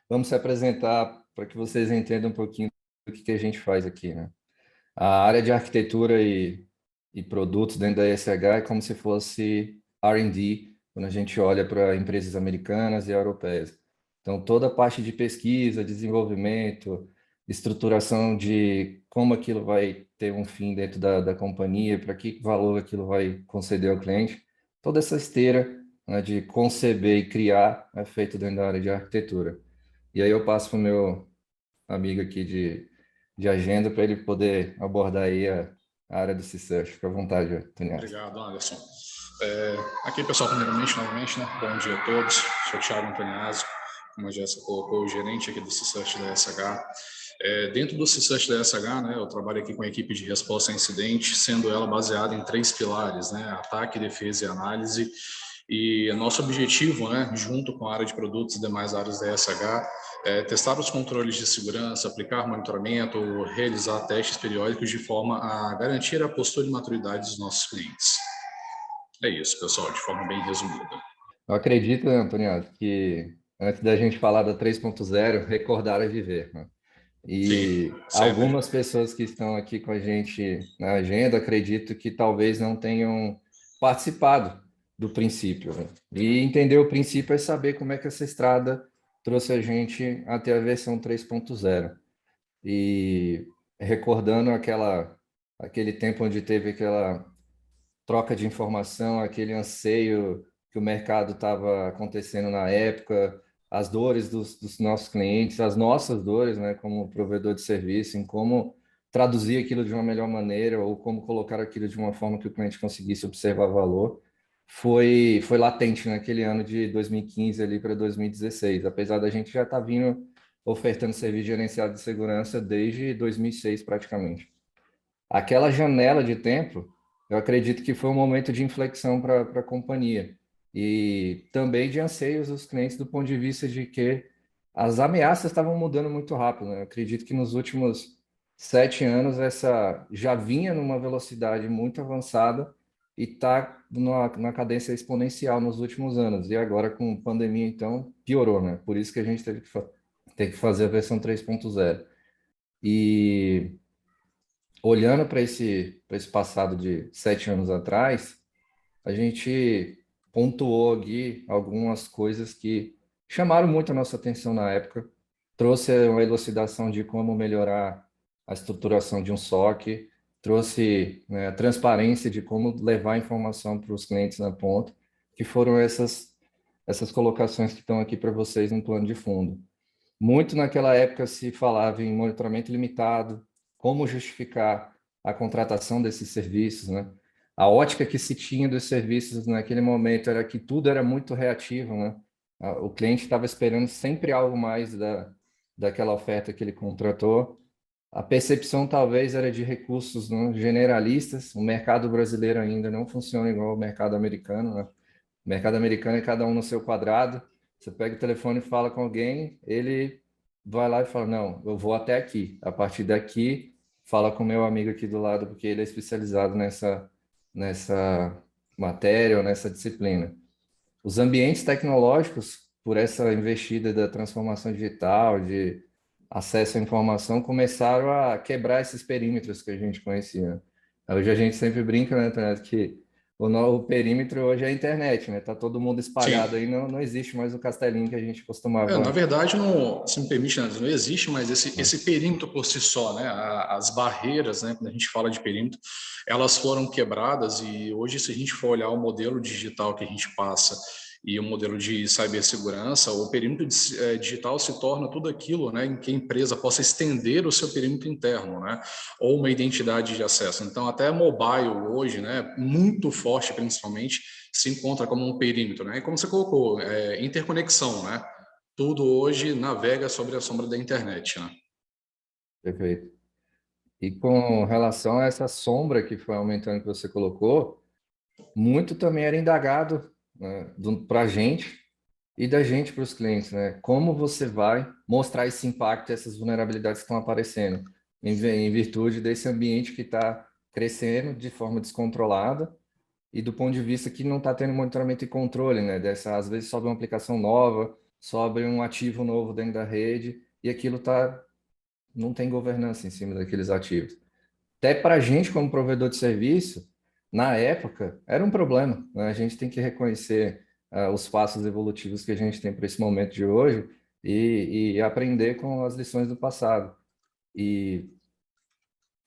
Vamos se apresentar para que vocês entendam um pouquinho do que a gente faz aqui, né? A área de arquitetura e produtos dentro da ESH é como se fosse R&D, quando a gente olha para empresas americanas e europeias. Então, toda a parte de pesquisa, desenvolvimento, estruturação de como aquilo vai ter um fim dentro da companhia, para que valor aquilo vai conceder ao cliente, toda essa esteira, né, de conceber e criar é feito dentro da área de arquitetura. E aí eu passo para o meu amigo aqui de agenda para ele poder abordar aí a área do C-Search. Fica à vontade, Antoniato. Obrigado, Anderson. Aqui, pessoal, primeiramente, novamente, né? Bom dia a todos. Sou o Thiago Antoniazzi, como a Jéssica colocou, o gerente aqui do C-Search da SH. Dentro do C-Search da SH, né, eu trabalho aqui com a equipe de resposta a incidente, sendo ela baseada em 3 pilares, né? Ataque, defesa e análise. E nosso objetivo, né, junto com a área de produtos e demais áreas da SH, é testar os controles de segurança, aplicar monitoramento, realizar testes periódicos de forma a garantir a postura e maturidade dos nossos clientes. É isso, pessoal, de forma bem resumida. Eu acredito, né, Antoniato, que antes da gente falar da 3.0, recordar é viver, né? Sim, E sempre. algumas pessoas que estão aqui com a gente na agenda, acredito que talvez não tenham participado do princípio, né? E entender o princípio é saber como é que essa estrada trouxe a gente até a versão 3.0. E recordando aquele tempo onde teve aquela troca de informação, aquele anseio que o mercado estava acontecendo na época, as dores dos nossos clientes, as nossas dores, né, como provedor de serviço, em como traduzir aquilo de uma melhor maneira ou como colocar aquilo de uma forma que o cliente conseguisse observar valor, foi latente naquele ano de 2015 ali para 2016, apesar da gente já estar vindo ofertando serviço gerenciado de segurança desde 2006 praticamente. Aquela janela de tempo, eu acredito que foi um momento de inflexão para a companhia e também de anseios dos clientes do ponto de vista de que as ameaças estavam mudando muito rápido, né? Eu acredito que nos últimos 7 anos essa já vinha numa velocidade muito avançada e está numa cadência exponencial nos últimos anos. E agora com pandemia, então, piorou, né? Por isso que a gente teve que fazer a versão 3.0. E olhando para esse passado de 7 anos atrás, a gente pontuou aqui algumas coisas que chamaram muito a nossa atenção na época, trouxe uma elucidação de como melhorar a estruturação de um SOC, trouxe, né, a transparência de como levar informação para os clientes na ponta, que foram essas colocações que estão aqui para vocês no plano de fundo. Muito naquela época se falava em monitoramento limitado, como justificar a contratação desses serviços, né? A ótica que se tinha dos serviços naquele momento era que tudo era muito reativo, né? O cliente estava esperando sempre algo mais daquela oferta que ele contratou. A percepção talvez era de recursos, né, generalistas. O mercado brasileiro ainda não funciona igual ao mercado americano, né? O mercado americano é cada um no seu quadrado. Você pega o telefone e fala com alguém, ele vai lá e fala: Não, eu vou até aqui. A partir daqui, fala com o meu amigo aqui do lado, porque ele é especializado nessa matéria ou nessa disciplina. Os ambientes tecnológicos, por essa investida da transformação digital, de acesso à informação, começaram a quebrar esses perímetros que a gente conhecia. Hoje a gente sempre brinca, né, Antonio, que o perímetro hoje é a internet, né? Tá todo mundo Sim. espalhado aí, não existe mais o castelinho que a gente Na costumava. verdade, não, se me permite, Anderson, não existe mais esse perímetro por si só, né? As barreiras, né? Quando a gente fala de perímetro, elas foram quebradas e hoje, se a gente for olhar o modelo digital que a gente passa e o modelo de cibersegurança, o perímetro digital se torna tudo aquilo, né, em que a empresa possa estender o seu perímetro interno, né, ou uma identidade de acesso. Então, até mobile hoje, né, muito forte principalmente, se encontra como um perímetro, né? E como você colocou, interconexão, né? Tudo hoje navega sobre a sombra da internet, né? Perfeito. E com relação a essa sombra que foi aumentando que você colocou, muito também era indagado, né, para a gente e da gente para os clientes, né? Como você vai mostrar esse impacto, essas vulnerabilidades que estão aparecendo, em virtude desse ambiente que está crescendo de forma descontrolada e do ponto de vista que não está tendo monitoramento e controle, né? Às vezes sobe uma aplicação nova, sobre um ativo novo dentro da rede e aquilo não tem governança em cima daqueles ativos. Até para a gente, como provedor de serviço, na época, era um problema, né? A gente tem que reconhecer os passos evolutivos que a gente tem para esse momento de hoje e aprender com as lições do passado. E,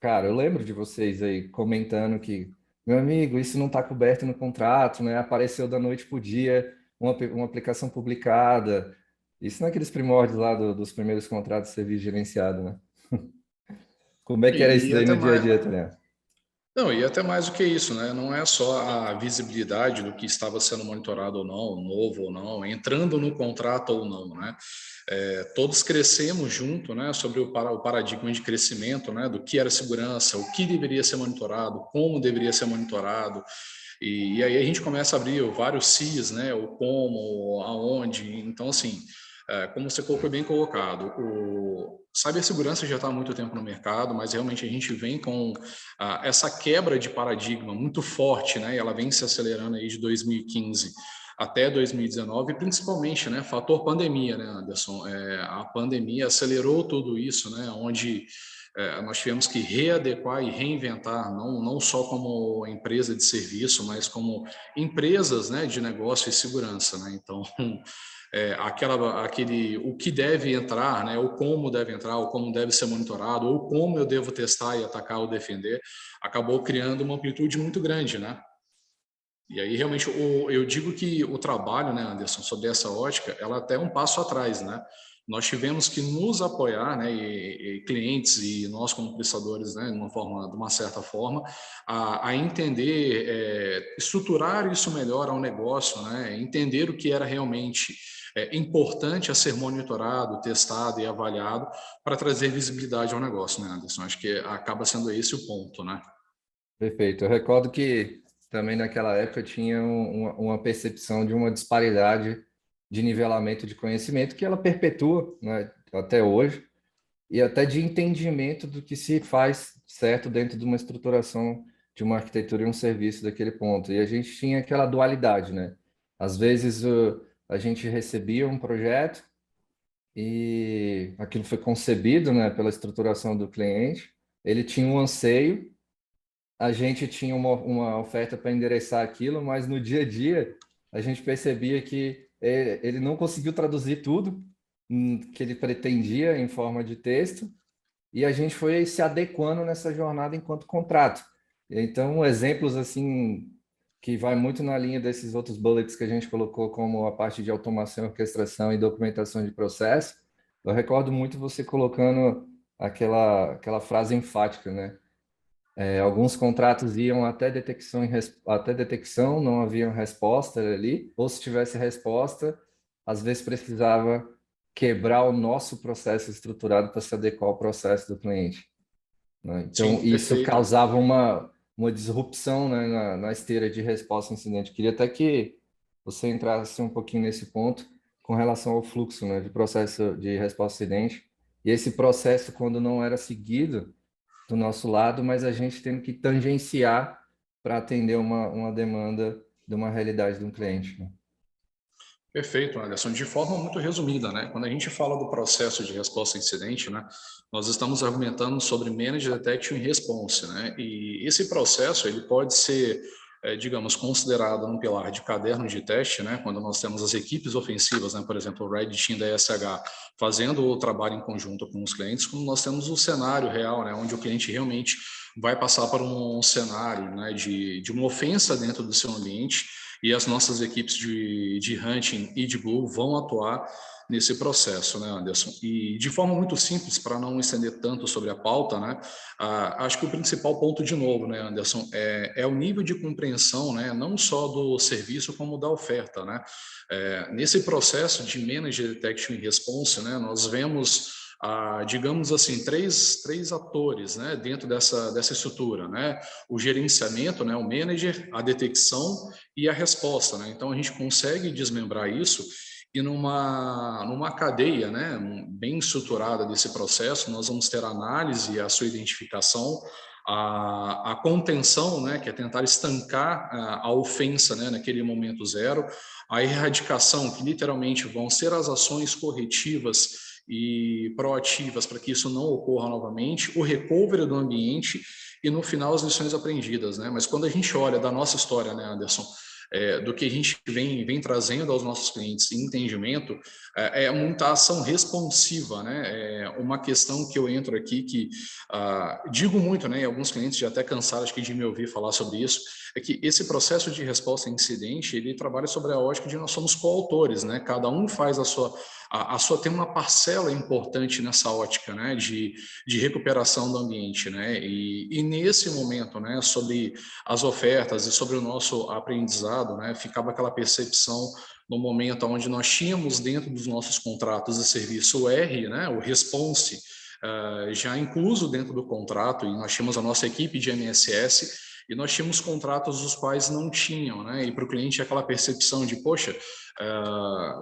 cara, eu lembro de vocês aí comentando que, meu amigo, isso não está coberto no contrato, né? Apareceu da noite para o dia uma aplicação publicada. Isso naqueles primórdios lá dos primeiros contratos de serviço gerenciado, né? Como é que era isso E daí até no dia a mais, dia, Tânia? não, e até mais do que isso, né? Não é só a visibilidade do que estava sendo monitorado ou não, novo ou não, entrando no contrato ou não, né? Todos crescemos junto, né, sobre o paradigma de crescimento, né, do que era segurança, o que deveria ser monitorado, como deveria ser monitorado, e aí a gente começa a abrir vários Cs, né, o como, aonde, então assim, como você colocou bem colocado, o cibersegurança já está há muito tempo no mercado, mas realmente a gente vem com essa quebra de paradigma muito forte, né, e ela vem se acelerando aí de 2015 até 2019, principalmente, né, fator pandemia, né, Anderson? A pandemia acelerou tudo isso, né, onde nós tivemos que readequar e reinventar, não só como empresa de serviço, mas como empresas, né, de negócio e segurança, né? Então, aquele o que deve entrar, né, o como deve entrar, o como deve ser monitorado, ou como eu devo testar e atacar ou defender, acabou criando uma amplitude muito grande, né? E aí, realmente, eu digo que o trabalho, né, Anderson, sob essa ótica, ela até é um passo atrás, né? Nós tivemos que nos apoiar, né, e clientes e nós como prestadores, né, de uma certa forma, a entender, estruturar isso melhor ao negócio, né, entender o que era realmente importante a ser monitorado, testado e avaliado para trazer visibilidade ao negócio, né, Anderson? Acho que acaba sendo esse o ponto, né? Perfeito. Eu recordo que também naquela época tinha uma percepção de uma disparidade de nivelamento de conhecimento que ela perpetua, né, até hoje, e até de entendimento do que se faz certo dentro de uma estruturação de uma arquitetura e um serviço daquele ponto. E a gente tinha aquela dualidade, né? Às vezes a gente recebia um projeto e aquilo foi concebido, né, pela estruturação do cliente, ele tinha um anseio, a gente tinha uma oferta para endereçar aquilo, mas no dia a dia a gente percebia que ele não conseguiu traduzir tudo que ele pretendia em forma de texto, e a gente foi se adequando nessa jornada enquanto contrato. Então, exemplos assim que vai muito na linha desses outros bullets que a gente colocou, como a parte de automação, orquestração e documentação de processo, eu recordo muito você colocando aquela frase enfática, né? Alguns contratos iam até detecção, não havia resposta ali, ou se tivesse resposta, às vezes precisava quebrar o nosso processo estruturado para se adequar ao processo do cliente, né? Então, Sim, isso perfeito. causava uma disrupção, né, na esteira de resposta ao incidente. Queria até que você entrasse um pouquinho nesse ponto com relação ao fluxo, né, de processo de resposta ao incidente. E esse processo, quando não era seguido do nosso lado, mas a gente tendo que tangenciar para atender uma demanda de uma realidade de um cliente, né? Perfeito, Anderson. De forma muito resumida, né? Quando a gente fala do processo de resposta a incidente, né, nós estamos argumentando sobre Managed Detection e Response, né? E esse processo ele pode ser, digamos, considerado um pilar de caderno de teste, né? Quando nós temos as equipes ofensivas, né? Por exemplo, o Red Team da ESH fazendo o trabalho em conjunto com os clientes, como nós temos o cenário real, né? Onde o cliente realmente vai passar por um cenário, né? De uma ofensa dentro do seu ambiente e as nossas equipes de hunting e de blue vão atuar nesse processo, né, Anderson? E de forma muito simples, para não estender tanto sobre a pauta, né, acho que o principal ponto, de novo, né, Anderson, é o nível de compreensão, né, não só do serviço, como da oferta, né? Nesse processo de Managed Detection e Response, né, nós vemos digamos assim, três atores, né, dentro dessa estrutura, né? O gerenciamento, né, o manager, a detecção e a resposta, né? Então a gente consegue desmembrar isso e numa cadeia, né, bem estruturada desse processo, nós vamos ter a análise e a sua identificação, a contenção, né, que é tentar estancar a ofensa, né, naquele momento zero, a erradicação, que literalmente vão ser as ações corretivas e proativas para que isso não ocorra novamente, o recovery do ambiente e, no final, as lições aprendidas, né? Mas quando a gente olha da nossa história, né, Anderson, do que a gente vem trazendo aos nossos clientes em entendimento, é muita ação responsiva, né? É uma questão que eu entro aqui que digo muito, né? E alguns clientes já até cansaram acho que de me ouvir falar sobre isso, é que esse processo de resposta a incidente, ele trabalha sobre a ótica de nós somos coautores, né? Cada um faz a sua tem uma parcela importante nessa ótica, né, de recuperação do ambiente, né, e nesse momento, né, sobre as ofertas e sobre o nosso aprendizado, né, ficava aquela percepção no momento onde nós tínhamos dentro dos nossos contratos de serviço o R, né, o response, já incluso dentro do contrato, e nós tínhamos a nossa equipe de MSS, e nós tínhamos contratos os quais não tinham, né? E para o cliente aquela percepção de, poxa,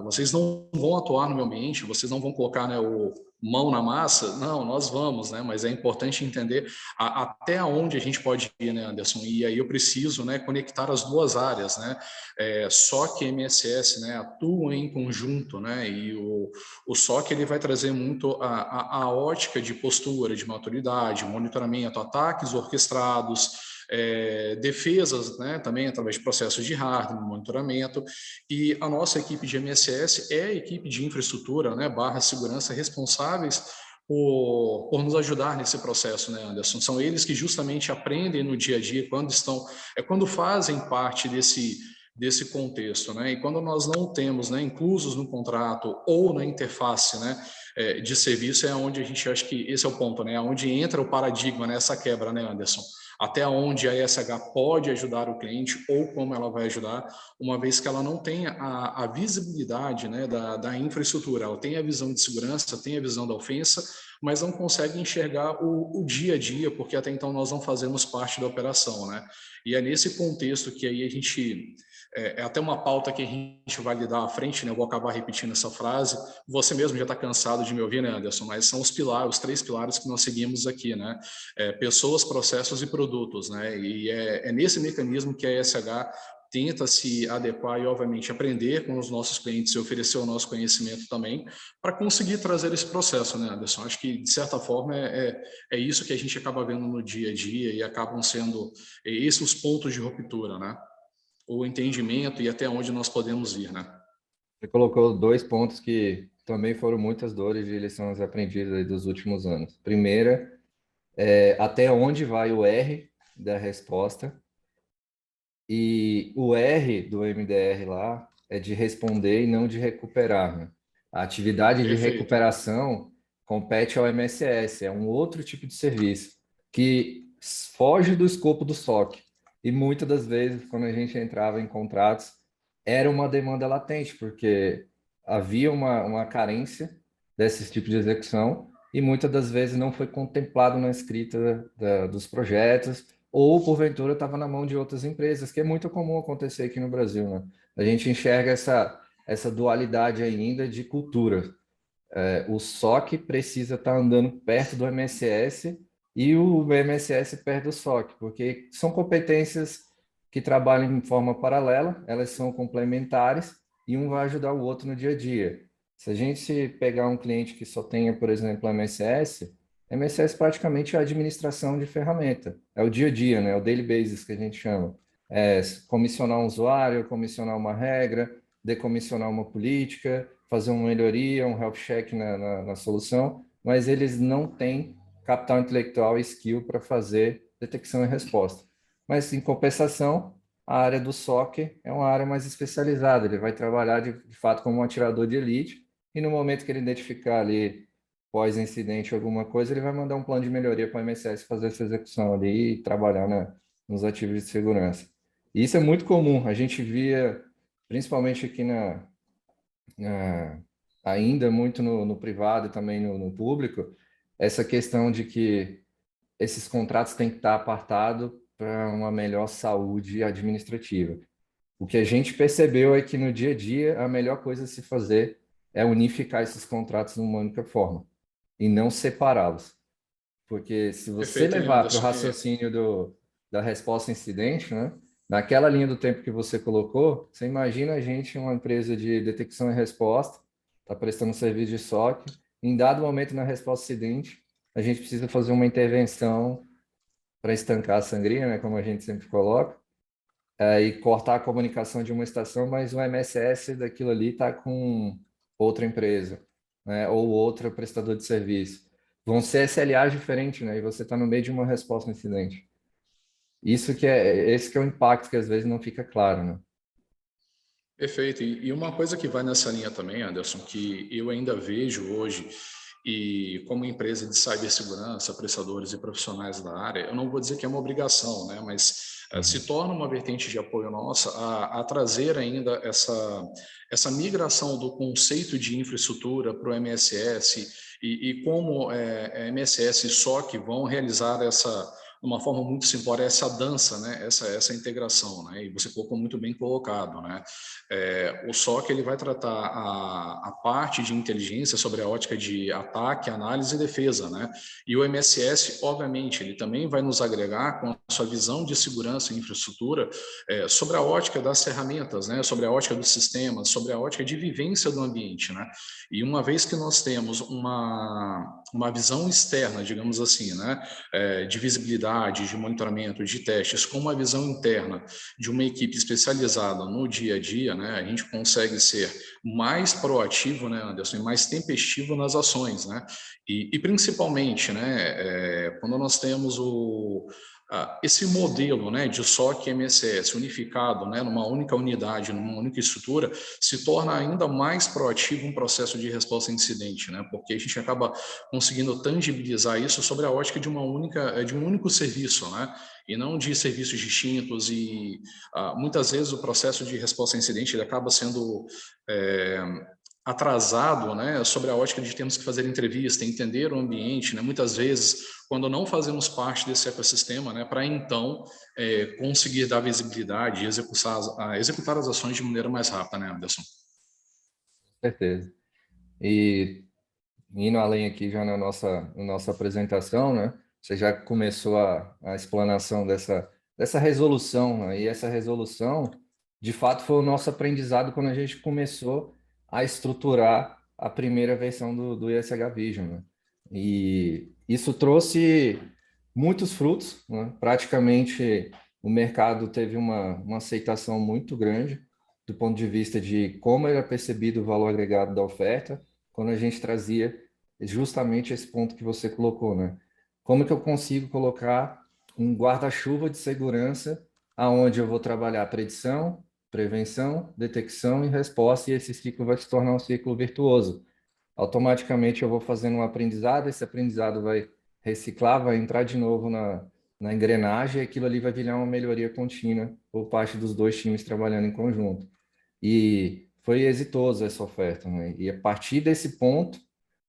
vocês não vão atuar no meu ambiente, vocês não vão colocar, né, o mão na massa, não, nós vamos, né? Mas é importante entender até onde a gente pode ir, né, Anderson? E aí eu preciso, né, conectar as duas áreas, né? Só que MSS, né, atuam em conjunto, né? E o SOC ele vai trazer muito a ótica de postura, de maturidade, monitoramento, ataques orquestrados, defesas, né, também através de processos de hardware, monitoramento, e a nossa equipe de MSS é a equipe de infraestrutura, né, barra segurança, responsáveis por nos ajudar nesse processo, né, Anderson? São eles que justamente aprendem no dia a dia, quando fazem parte desse contexto, né? E quando nós não temos, né, inclusos no contrato ou na interface, né, de serviço, é onde a gente acha que esse é o ponto, né? Onde entra o paradigma, né, essa quebra, né, Anderson? Até onde a ESH pode ajudar o cliente ou como ela vai ajudar, uma vez que ela não tem a visibilidade, né, da infraestrutura, ela tem a visão de segurança, tem a visão da ofensa, mas não consegue enxergar o dia a dia, porque até então nós não fazemos parte da operação, né? E é nesse contexto que aí a gente é até uma pauta que a gente vai lidar à frente, né? Eu vou acabar repetindo essa frase. Você mesmo já está cansado de me ouvir, né, Anderson? Mas são os pilares, os 3 pilares que nós seguimos aqui, né? Pessoas, processos e produtos, né? E é nesse mecanismo que a ESH tenta se adequar e, obviamente, aprender com os nossos clientes e oferecer o nosso conhecimento também para conseguir trazer esse processo, né, Anderson? Acho que, de certa forma, é isso que a gente acaba vendo no dia a dia e acabam sendo esses os pontos de ruptura, né? O entendimento e até onde nós podemos ir, né? Você colocou 2 pontos que também foram muitas dores de lições aprendidas aí dos últimos anos. Primeira, até onde vai o R da resposta, e o R do MDR lá é de responder e não de recuperar, né? A atividade de Perfeito. recuperação compete ao MSS, é um outro tipo de serviço que foge do escopo do SOC. E muitas das vezes, quando a gente entrava em contratos, era uma demanda latente, porque havia uma carência desse tipo de execução e muitas das vezes não foi contemplado na escrita dos projetos ou porventura estava na mão de outras empresas, que é muito comum acontecer aqui no Brasil, né? A gente enxerga essa dualidade ainda de cultura. O SOC precisa estar andando perto do MSS e o MSS perto do SOC, porque são competências que trabalham em forma paralela, elas são complementares e um vai ajudar o outro no dia a dia. Se a gente pegar um cliente que só tenha, por exemplo, MSS praticamente é a administração de ferramenta, é o dia a dia, né? É o daily basis que a gente chama. É comissionar um usuário, comissionar uma regra, decomissionar uma política, fazer uma melhoria, um health check na solução, mas eles não têm capital intelectual e skill para fazer detecção e resposta. Mas, em compensação, a área do SOC é uma área mais especializada, ele vai trabalhar de fato como um atirador de elite, e no momento que ele identificar ali pós-incidente alguma coisa, ele vai mandar um plano de melhoria para o MSS fazer essa execução ali e trabalhar nos ativos de segurança. E isso é muito comum, a gente via, principalmente aqui ainda muito no privado e também no público, essa questão de que esses contratos têm que estar apartados para uma melhor saúde administrativa. O que a gente percebeu é que no dia a dia a melhor coisa a se fazer é unificar esses contratos numa única forma e não separá-los. Porque se você Perfeito, levar para o Anderson. raciocínio da resposta a incidente, né? Naquela linha do tempo que você colocou, você imagina a gente, uma empresa de detecção e resposta, está prestando serviço de SOC, em dado momento na resposta a incidente, a gente precisa fazer uma intervenção para estancar a sangria, né? Como a gente sempre coloca, e cortar a comunicação de uma estação, mas o MSS daquilo ali está com outra empresa, né? Ou outro prestador de serviço. Vão ser SLAs diferentes, né? E você está no meio de uma resposta ao incidente. Esse que é o impacto que às vezes não fica claro, né? Perfeito. E uma coisa que vai nessa linha também, Anderson, que eu ainda vejo hoje, e como empresa de cibersegurança, prestadores e profissionais da área, eu não vou dizer que é uma obrigação, né, mas se Uhum. torna uma vertente de apoio nossa a trazer ainda essa migração do conceito de infraestrutura para o MSS e como MSS e SOC vão realizar de uma forma muito simbólica, essa dança, né? Essa integração, né? E você colocou muito bem colocado, né? O SOC ele vai tratar a parte de inteligência sobre a ótica de ataque, análise e defesa, né? E o MSS, obviamente, ele também vai nos agregar com a sua visão de segurança e infraestrutura sobre a ótica das ferramentas, né? Sobre a ótica dos sistemas, sobre a ótica de vivência do ambiente, né? E uma vez que nós temos uma visão externa, digamos assim, né? De visibilidade, de monitoramento, de testes, com uma visão interna de uma equipe especializada no dia a dia, né, a gente consegue ser mais proativo, né, Anderson, e mais tempestivo nas ações, né, e principalmente, né, quando nós temos esse modelo, né, de SOC MSS unificado, né, numa única unidade, numa única estrutura, se torna ainda mais proativo um processo de resposta a incidente, né, porque a gente acaba conseguindo tangibilizar isso sobre a ótica de de um único serviço, né, e não de serviços distintos e muitas vezes o processo de resposta a incidente ele acaba sendo atrasado, né, sobre a ótica de termos que fazer entrevista, entender o ambiente, né, muitas vezes quando não fazemos parte desse ecossistema, né, para então conseguir dar visibilidade e executar as ações de maneira mais rápida, né, Anderson? Com certeza. E indo além aqui já na nossa apresentação, né? Você já começou a explanação dessa resolução, né? E essa resolução, de fato, foi o nosso aprendizado quando a gente começou a estruturar a primeira versão do ESH Vision, né? E isso trouxe muitos frutos, né? Praticamente o mercado teve uma aceitação muito grande do ponto de vista de como era percebido o valor agregado da oferta, quando a gente trazia justamente esse ponto que você colocou, né? Como que eu consigo colocar um guarda-chuva de segurança aonde eu vou trabalhar predição, prevenção, detecção e resposta, e esse ciclo vai se tornar um ciclo virtuoso. Automaticamente eu vou fazendo um aprendizado, esse aprendizado vai reciclar, vai entrar de novo na engrenagem, e aquilo ali vai virar uma melhoria contínua por parte dos dois times trabalhando em conjunto. E foi exitoso essa oferta, né? E a partir desse ponto,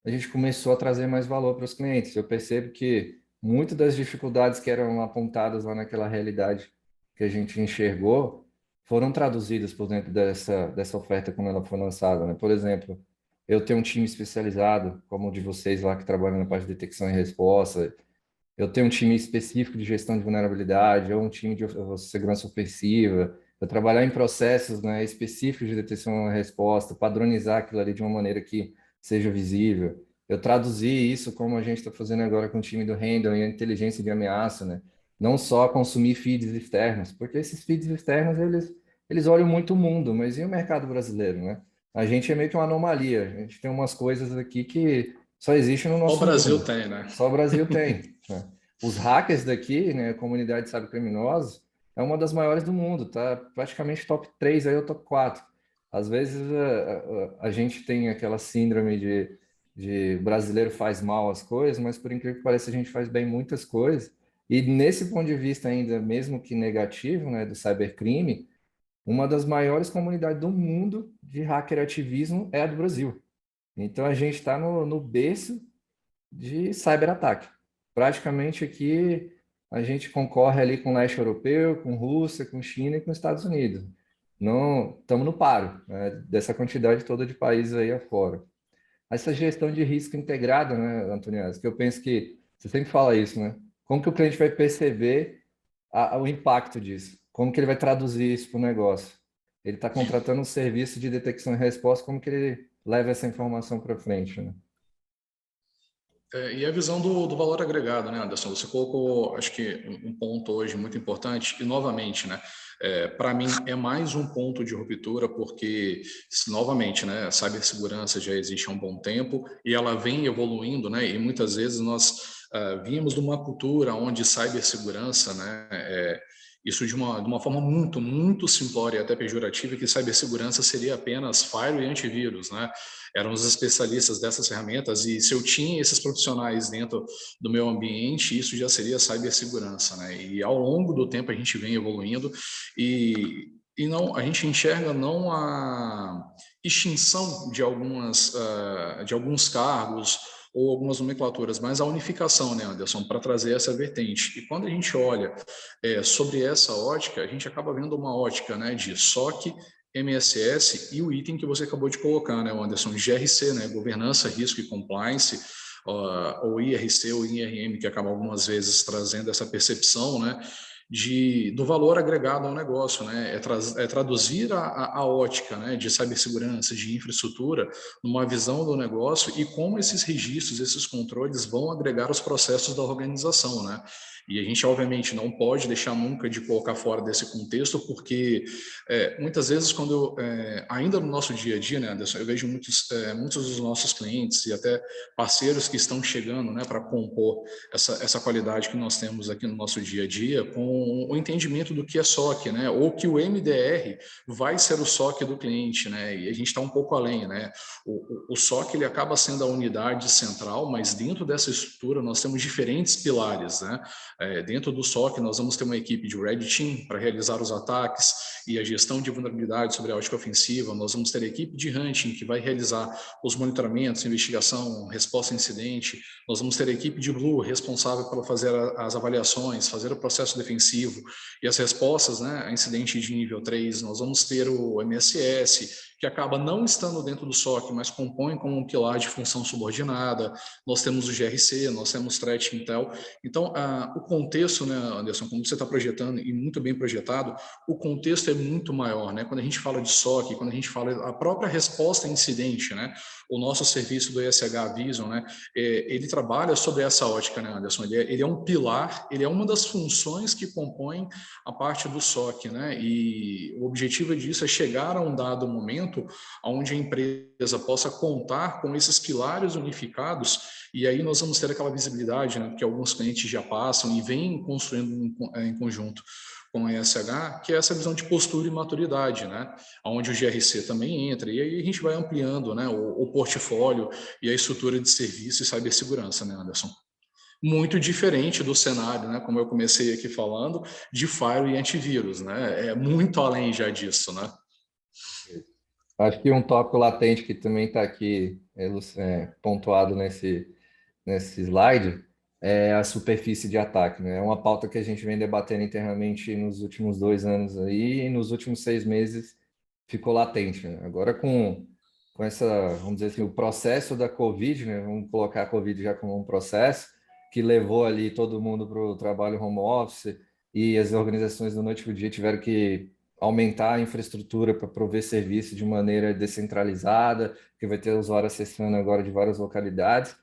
a gente começou a trazer mais valor para os clientes. Eu percebo que muitas das dificuldades que eram apontadas lá naquela realidade que a gente enxergou foram traduzidas por dentro dessa oferta quando ela foi lançada, né? Por exemplo, eu tenho um time especializado, como o de vocês lá que trabalham na parte de detecção e resposta, eu tenho um time específico de gestão de vulnerabilidade, ou um time de segurança ofensiva, eu trabalhar em processos, né, específicos de detecção e resposta, padronizar aquilo ali de uma maneira que seja visível. Eu traduzir isso como a gente está fazendo agora com o time do Handle e a inteligência de ameaça, né? Não só consumir feeds externos, porque esses feeds externos, eles olham muito o mundo, mas e o mercado brasileiro, né? A gente é meio que uma anomalia, a gente tem umas coisas aqui que só existem no Só o nosso Brasil mundo, tem, né? só o Brasil tem, né? Os hackers daqui, né, a comunidade cybercriminosa, é uma das maiores do mundo, tá praticamente top 3 aí, ou top 4. Às vezes a gente tem aquela síndrome de brasileiro faz mal as coisas, mas por incrível que pareça, a gente faz bem muitas coisas. E nesse ponto de vista ainda, mesmo que negativo, né, do cybercrime, uma das maiores comunidades do mundo de hacker ativismo é a do Brasil. Então a gente está no berço de cyberataque. Praticamente aqui a gente concorre ali com o leste europeu, com Rússia, com China e com Estados Unidos. Não estamos no paro, né, dessa quantidade toda de países aí afora. Essa gestão de risco integrada, né, Antonias, que eu penso que Você sempre fala isso, né? Como que o cliente vai perceber o impacto disso? Como que ele vai traduzir isso para o negócio? Ele está contratando um serviço de detecção e resposta, como que ele leva essa informação para frente, né? E a visão do valor agregado, né, Anderson? Você colocou, acho que, um ponto hoje muito importante, e novamente, né, para mim é mais um ponto de ruptura, porque, novamente, né, a cibersegurança já existe há um bom tempo e ela vem evoluindo, né, e muitas vezes nós vimos de uma cultura onde cibersegurança, né, isso de uma forma muito, muito simplória e até pejorativa, que cibersegurança seria apenas firewall e antivírus, né? Eram os especialistas dessas ferramentas e se eu tinha esses profissionais dentro do meu ambiente, isso já seria cibersegurança, né? E ao longo do tempo a gente vem evoluindo e não a gente enxerga não a extinção de alguns cargos ou algumas nomenclaturas, mas a unificação, né, Anderson, para trazer essa vertente. E quando a gente olha sobre essa ótica, a gente acaba vendo uma ótica, né, de SOC, MSS e o item que você acabou de colocar, né, Anderson, GRC, né, Governança, Risco e Compliance, ou IRC ou IRM, que acaba algumas vezes trazendo essa percepção, né, do valor agregado ao negócio, né, traduzir a ótica, né, de cibersegurança, de infraestrutura, numa visão do negócio e como esses registros, esses controles vão agregar os processos da organização, né. E a gente, obviamente, não pode deixar nunca de colocar fora desse contexto, porque muitas vezes, ainda no nosso dia a dia, né, Anderson, eu vejo muitos dos nossos clientes e até parceiros que estão chegando, né, para compor essa qualidade que nós temos aqui no nosso dia a dia, com o entendimento do que é SOC, né, ou que o MDR vai ser o SOC do cliente, né, e a gente está um pouco além, né. O SOC ele acaba sendo a unidade central, mas dentro dessa estrutura nós temos diferentes pilares, né. Dentro do SOC, nós vamos ter uma equipe de Red Team para realizar os ataques e a gestão de vulnerabilidade sobre a ótica ofensiva. Nós vamos ter a equipe de Hunting, que vai realizar os monitoramentos, investigação, resposta a incidente. Nós vamos ter a equipe de Blue, responsável por fazer as avaliações, fazer o processo defensivo e as respostas, né, a incidente de nível 3. Nós vamos ter o MSS, que acaba não estando dentro do SOC, mas compõe como um pilar de função subordinada. Nós temos o GRC, nós temos Threat Intel. Então, o contexto, né, Anderson, como você está projetando, e muito bem projetado, o contexto é muito maior, né? Quando a gente fala de SOC, quando a gente fala a própria resposta a incidente, né? O nosso serviço do ESH Vision, né? Ele trabalha sobre essa ótica, né, Anderson? Ele é um pilar, ele é uma das funções que compõem a parte do SOC, né? E o objetivo disso é chegar a um dado momento onde a empresa possa contar com esses pilares unificados e aí nós vamos ter aquela visibilidade, né, que alguns clientes já passam e vêm construindo em conjunto com a ESH, que é essa visão de postura e maturidade, né, onde o GRC também entra, e aí a gente vai ampliando, né, o portfólio e a estrutura de serviço e cibersegurança, né, Anderson? Muito diferente do cenário, né, como eu comecei aqui falando, de firewall e antivírus, né, é muito além já disso, né? Acho que um tópico latente que também está aqui pontuado nesse slide é a superfície de ataque, né? É uma pauta que a gente vem debatendo internamente nos últimos 2 anos aí, e nos últimos 6 meses ficou latente, né? Agora com essa, vamos dizer assim, o processo da Covid, né? Vamos colocar a Covid já como um processo que levou ali todo mundo para o trabalho home office e as organizações do noite para o dia tiveram que aumentar a infraestrutura para prover serviço de maneira descentralizada, que vai ter usuário acessando agora de várias localidades,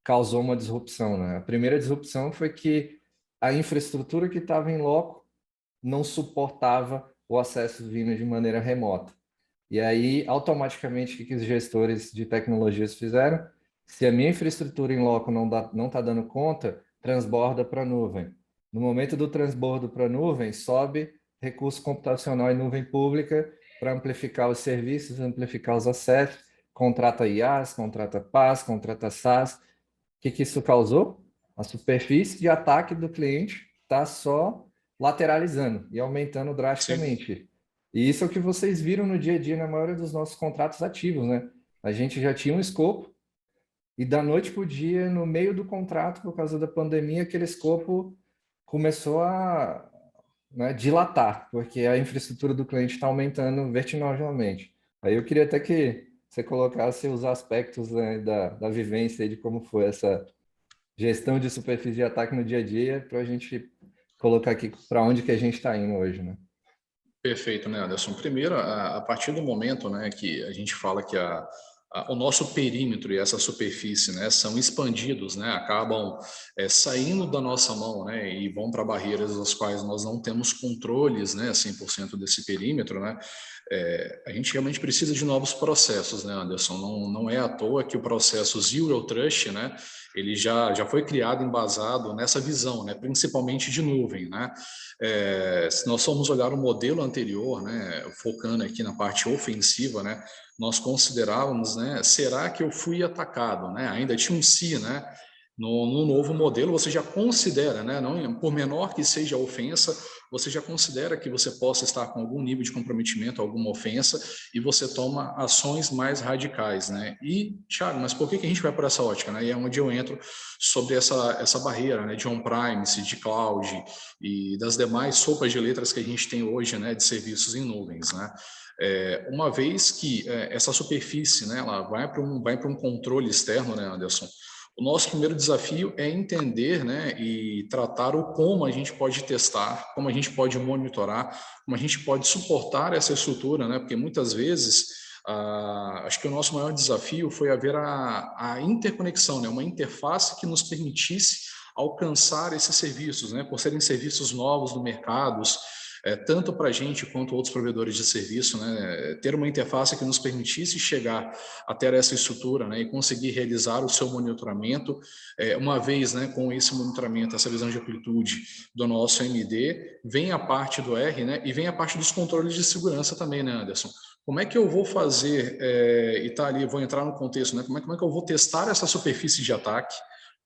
causou uma disrupção, né? A primeira disrupção foi que a infraestrutura que estava em loco não suportava o acesso vindo de maneira remota. E aí, automaticamente, o que os gestores de tecnologias fizeram? Se a minha infraestrutura em loco não está dando conta, transborda para a nuvem. No momento do transbordo para a nuvem, sobe recurso computacional em nuvem pública para amplificar os serviços, amplificar os acessos, contrata IaaS, contrata PaaS, contrata SaaS. O que isso causou? A superfície de ataque do cliente está só lateralizando e aumentando Sim, drasticamente. E isso é o que vocês viram no dia a dia na maioria dos nossos contratos ativos, né? A gente já tinha um escopo e da noite para o dia, no meio do contrato, por causa da pandemia, aquele escopo começou a, né, dilatar, porque a infraestrutura do cliente está aumentando vertiginosamente. Aí eu queria até que você colocasse os aspectos, né, da vivência e de como foi gestão de superfície de ataque no dia a dia, para a gente colocar aqui para onde que a gente está indo hoje, né? Perfeito, né, Anderson? Primeiro, a partir do momento, né, que a gente fala que o nosso perímetro e essa superfície, né, são expandidos, né, acabam saindo da nossa mão, né, e vão para barreiras das quais nós não temos controles, né, 100% desse perímetro, né, a gente realmente precisa de novos processos, né, Anderson? Não é à toa que o processo Zero Trust, né, ele já foi criado embasado nessa visão, né, principalmente de nuvem, né? Se nós formos olhar o modelo anterior, né, focando aqui na parte ofensiva, né, nós considerávamos, né, será que eu fui atacado, né? Ainda tinha um se, né? No novo modelo, você já considera, né, não, por menor que seja a ofensa, você já considera que você possa estar com algum nível de comprometimento, alguma ofensa, e você toma ações mais radicais, né? E, Thiago, mas por que a gente vai por essa ótica, né? E é onde eu entro sobre essa barreira, né, de on-premise, de cloud e das demais sopas de letras que a gente tem hoje, né, de serviços em nuvens, né? Uma vez que essa superfície, né, ela vai para um controle externo, né, Anderson? O nosso primeiro desafio é entender, né, e tratar o como a gente pode testar, como a gente pode monitorar, como a gente pode suportar essa estrutura, né, porque muitas vezes acho que o nosso maior desafio foi haver a interconexão, né, uma interface que nos permitisse alcançar esses serviços, né, por serem serviços novos no mercado, tanto para a gente quanto outros provedores de serviço, né, ter uma interface que nos permitisse chegar até essa estrutura, né, e conseguir realizar o seu monitoramento, uma vez, né, com esse monitoramento, essa visão de amplitude do nosso MD, vem a parte do R, né, e vem a parte dos controles de segurança também, né, Anderson? Como é que eu vou fazer, e tá ali, vou entrar no contexto, né, como é que eu vou testar essa superfície de ataque?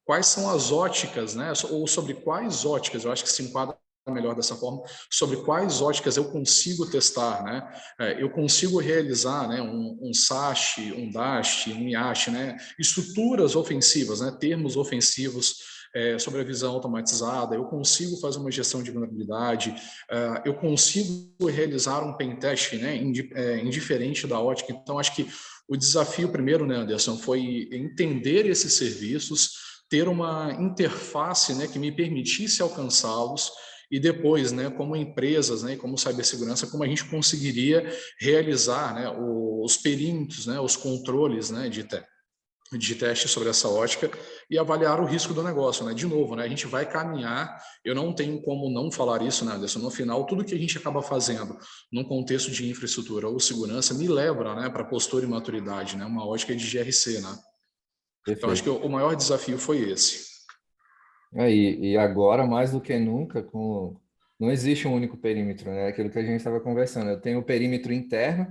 Quais são as óticas, né, ou sobre quais óticas, eu acho que se enquadra melhor dessa forma, sobre quais óticas eu consigo testar, né? Eu consigo realizar, né, um SASH, um DASH, um IASH, né? Estruturas ofensivas, né? Termos ofensivos sobre a visão automatizada, eu consigo fazer uma gestão de vulnerabilidade, eu consigo realizar um pentest, né, indiferente da ótica. Então, acho que o desafio primeiro, né, Anderson, foi entender esses serviços, ter uma interface, né, que me permitisse alcançá-los, e depois, né, como empresas, né, como cibersegurança, como a gente conseguiria realizar, né, os perímetros, né, os controles, né, de teste sobre essa ótica e avaliar o risco do negócio, né? De novo, né? A gente vai caminhar, eu não tenho como não falar isso, né, Anderson? No final, tudo que a gente acaba fazendo num contexto de infraestrutura ou segurança me leva, né, para postura e maturidade, né? Uma ótica de GRC, né? Então, acho que Perfeito. o maior desafio foi esse. E agora, mais do que nunca, não existe um único perímetro, né? Aquilo que a gente estava conversando. Eu tenho o perímetro interno,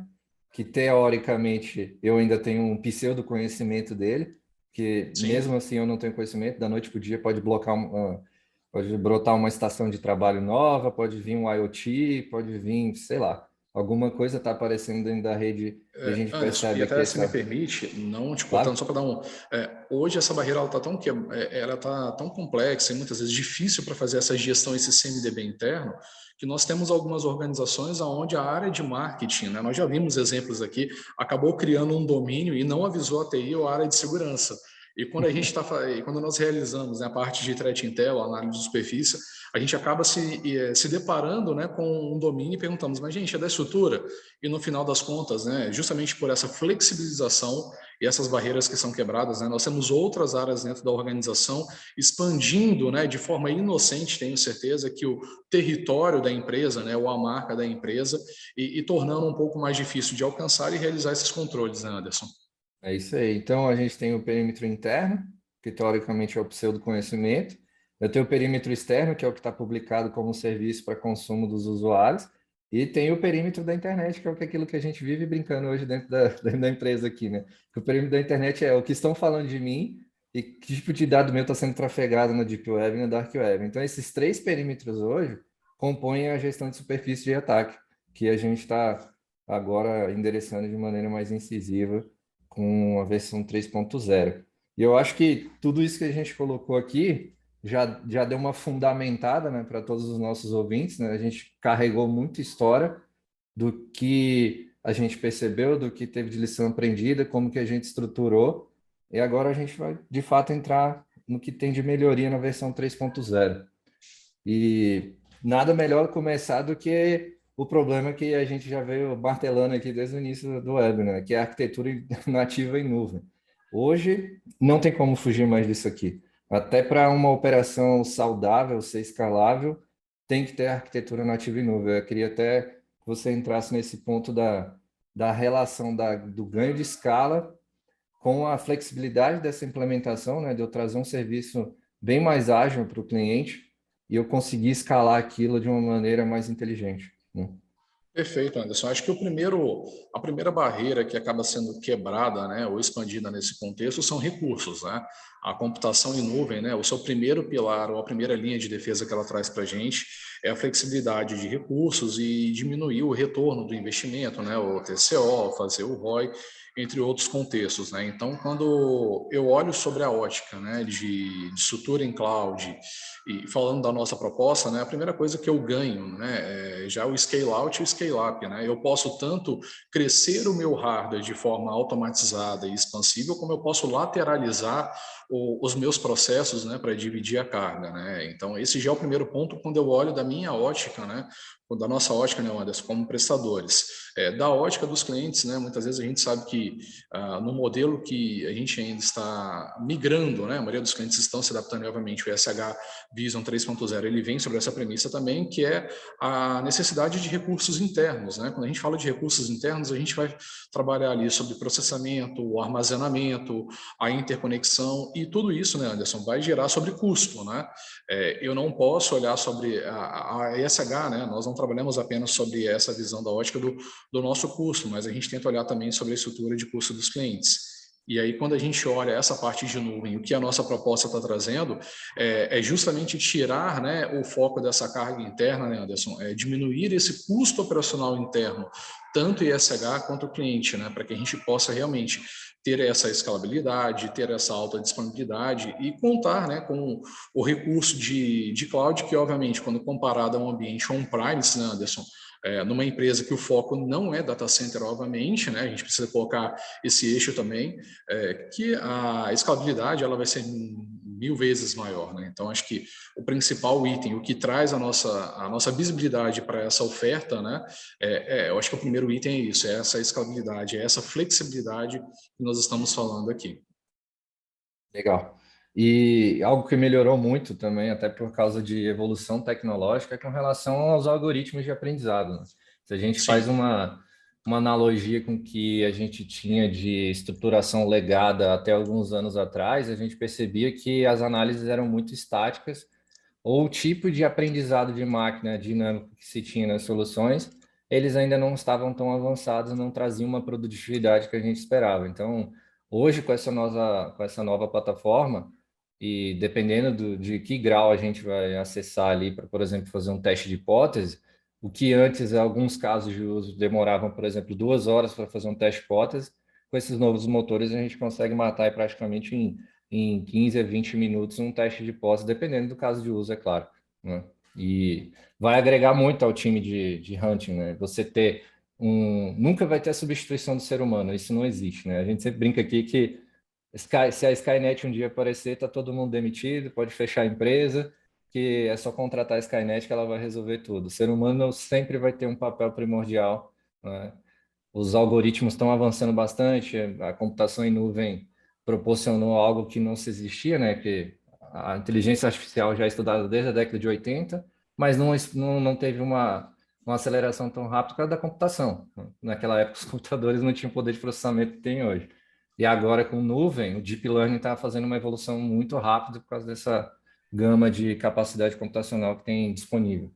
que teoricamente eu ainda tenho um pseudo conhecimento dele, que Sim. mesmo assim eu não tenho conhecimento, da noite para o dia pode blocar pode brotar uma estação de trabalho nova, pode vir um IoT, pode vir, sei lá, alguma coisa está aparecendo dentro da rede e a gente Anderson, e percebe que até se me essa, permite, não te cortando, claro, só para dar um. Hoje essa barreira ela está ela tá tão complexa e muitas vezes difícil para fazer essa gestão, esse CMDB interno, que nós temos algumas organizações onde a área de marketing, né, nós já vimos exemplos aqui, acabou criando um domínio e não avisou a TI ou a área de segurança. E quando a gente está, quando nós realizamos, né, a parte de threat intel, análise de superfície, a gente acaba se deparando, né, com um domínio e perguntamos, mas gente, é da estrutura? E no final das contas, né, justamente por essa flexibilização e essas barreiras que são quebradas, né, nós temos outras áreas dentro da organização expandindo, né, de forma inocente, tenho certeza, que o território da empresa, né, ou a marca da empresa, e tornando um pouco mais difícil de alcançar e realizar esses controles, né, Anderson? é isso aí. Então, a gente tem o perímetro interno, que teoricamente é o pseudo-conhecimento. Eu tenho o perímetro externo, que é o que está publicado como serviço para consumo dos usuários. E tem o perímetro da internet, que é aquilo que a gente vive brincando hoje dentro dentro da empresa aqui, né? O perímetro da internet é o que estão falando de mim e que tipo de dado meu está sendo trafegado na Deep Web e na Dark Web. Então, esses três perímetros hoje compõem a gestão de superfície de ataque, que a gente está agora endereçando de maneira mais incisiva com a versão 3.0. E eu acho que tudo isso que a gente colocou aqui já deu uma fundamentada, né, para todos os nossos ouvintes, né? A gente carregou muita história do que a gente percebeu, do que teve de lição aprendida, como que a gente estruturou, e agora a gente vai, de fato, entrar no que tem de melhoria na versão 3.0. E nada melhor começar do que o problema que a gente já veio martelando aqui desde o início do webinar, que é a arquitetura nativa em nuvem. Hoje, não tem como fugir mais disso aqui. Até para uma operação saudável, ser escalável, tem que ter arquitetura nativa em nuvem. Eu queria até que você entrasse nesse ponto da relação do ganho de escala com a flexibilidade dessa implementação, né, de eu trazer um serviço bem mais ágil para o cliente e eu conseguir escalar aquilo de uma maneira mais inteligente, né? Perfeito, Anderson. Acho que a primeira barreira que acaba sendo quebrada, né, ou expandida nesse contexto são recursos, né? A computação em nuvem, né, o seu primeiro pilar ou a primeira linha de defesa que ela traz para a gente é a flexibilidade de recursos e diminuir o retorno do investimento, né, o TCO, fazer o ROI, entre outros contextos, né? Então, quando eu olho sobre a ótica, né, de estrutura em cloud e falando da nossa proposta, né, a primeira coisa que eu ganho, né, é já o scale out e o scale up, né? Eu posso tanto crescer o meu hardware de forma automatizada e expansível, como eu posso lateralizar os meus processos, né, para dividir a carga, né? Então esse já é o primeiro ponto quando eu olho da minha ótica, né, da nossa ótica, né, Anderson, como prestadores. Da ótica dos clientes, né, muitas vezes a gente sabe que no modelo que a gente ainda está migrando, né, a maioria dos clientes estão se adaptando, e obviamente o ESH Vision 3.0, ele vem sobre essa premissa também, que é a necessidade de recursos internos, né? Quando a gente fala de recursos internos, a gente vai trabalhar ali sobre processamento, o armazenamento, a interconexão e tudo isso, né, Anderson, vai gerar sobre custo, né? Eu não posso olhar sobre a ESH, né? Nós não trabalhamos apenas sobre essa visão da ótica do nosso custo, mas a gente tenta olhar também sobre a estrutura de custo dos clientes. E aí, quando a gente olha essa parte de nuvem, o que a nossa proposta está trazendo é justamente tirar, né, o foco dessa carga interna, né, Anderson, diminuir esse custo operacional interno, tanto ISH quanto o cliente, né, para que a gente possa realmente ter essa escalabilidade, ter essa alta disponibilidade e contar, né, com o recurso de cloud, que obviamente, quando comparado a um ambiente on-premise, né, Anderson, numa empresa que o foco não é data center, obviamente, né, a gente precisa colocar esse eixo também, que a escalabilidade ela vai ser 1000 vezes maior, né? Então acho que o principal item, o que traz a nossa visibilidade para essa oferta, né? Eu acho que o primeiro item é isso, é essa escalabilidade, é essa flexibilidade que nós estamos falando aqui. Legal. E algo que melhorou muito também, até por causa de evolução tecnológica, é com relação aos algoritmos de aprendizado, né? Se a gente faz Sim. uma analogia com o que a gente tinha de estruturação legada até alguns anos atrás, a gente percebia que as análises eram muito estáticas, ou o tipo de aprendizado de máquina dinâmico que se tinha nas soluções, eles ainda não estavam tão avançados, não traziam uma produtividade que a gente esperava. Então, hoje, com essa nova plataforma, e dependendo de que grau a gente vai acessar ali para, por exemplo, fazer um teste de hipótese, o que antes, em alguns casos de uso, demoravam, por exemplo, 2 horas para fazer um teste de hipótese, com esses novos motores a gente consegue matar praticamente em 15 a 20 minutos um teste de hipótese, dependendo do caso de uso, é claro, né? E vai agregar muito ao time de hunting, né? Você ter nunca vai ter a substituição do ser humano, isso não existe, né? A gente sempre brinca aqui que se a Skynet um dia aparecer, tá todo mundo demitido, pode fechar a empresa, que é só contratar a Skynet que ela vai resolver tudo. O ser humano sempre vai ter um papel primordial, né? Os algoritmos estão avançando bastante, a computação em nuvem proporcionou algo que não se existia, né? Que a inteligência artificial já é estudada desde a década de 80, mas não teve uma aceleração tão rápida por causa da computação. Naquela época, os computadores não tinham o poder de processamento que tem hoje. E agora, com nuvem, o Deep Learning está fazendo uma evolução muito rápida por causa dessa gama de capacidade computacional que tem disponível.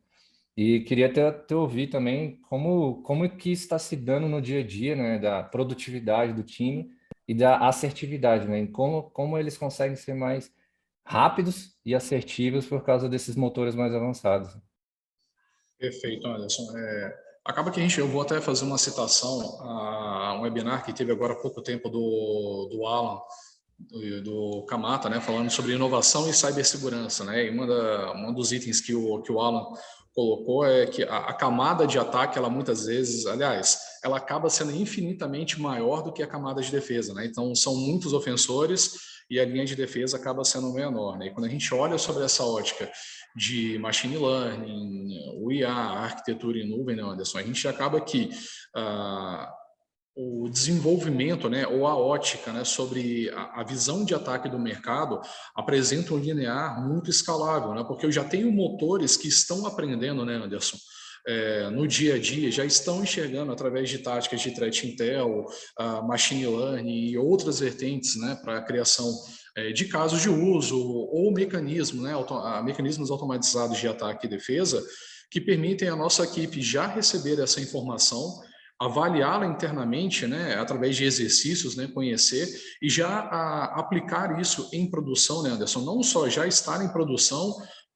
E queria te ouvir também como que está se dando no dia a dia, né, da produtividade do time e da assertividade, né, em como eles conseguem ser mais rápidos e assertivos por causa desses motores mais avançados. Perfeito, Anderson. Acaba que eu vou até fazer uma citação a um webinar que teve agora há pouco tempo do Alan, do Kamata, né, falando sobre inovação e cibersegurança, né, e um dos itens que o Alan colocou é que a camada de ataque, ela muitas vezes, aliás, ela acaba sendo infinitamente maior do que a camada de defesa, né, então são muitos ofensores e a linha de defesa acaba sendo menor, né? E quando a gente olha sobre essa ótica de machine learning, o IA, a arquitetura em nuvem, né, Anderson, a gente acaba que o desenvolvimento, né, ou a ótica, né, sobre a visão de ataque do mercado apresenta um linear muito escalável, né, porque eu já tenho motores que estão aprendendo, né, Anderson, no dia a dia, já estão enxergando através de táticas de threat intel, machine learning e outras vertentes, né, para a criação de casos de uso ou mecanismos, né, mecanismos automatizados de ataque e defesa que permitem a nossa equipe já receber essa informação, avaliá-la internamente, né, através de exercícios, né, conhecer e já aplicar isso em produção, né, Anderson? Não só já estar em produção,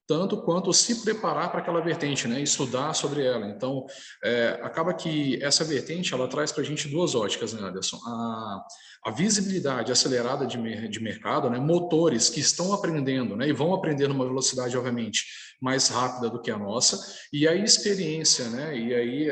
tanto quanto se preparar para aquela vertente, né, estudar sobre ela. Então, acaba que essa vertente ela traz para a gente duas óticas, né, Anderson? A visibilidade acelerada de mercado, né, motores que estão aprendendo, né, e vão aprender numa velocidade, obviamente, mais rápida do que a nossa, e a experiência, né? E aí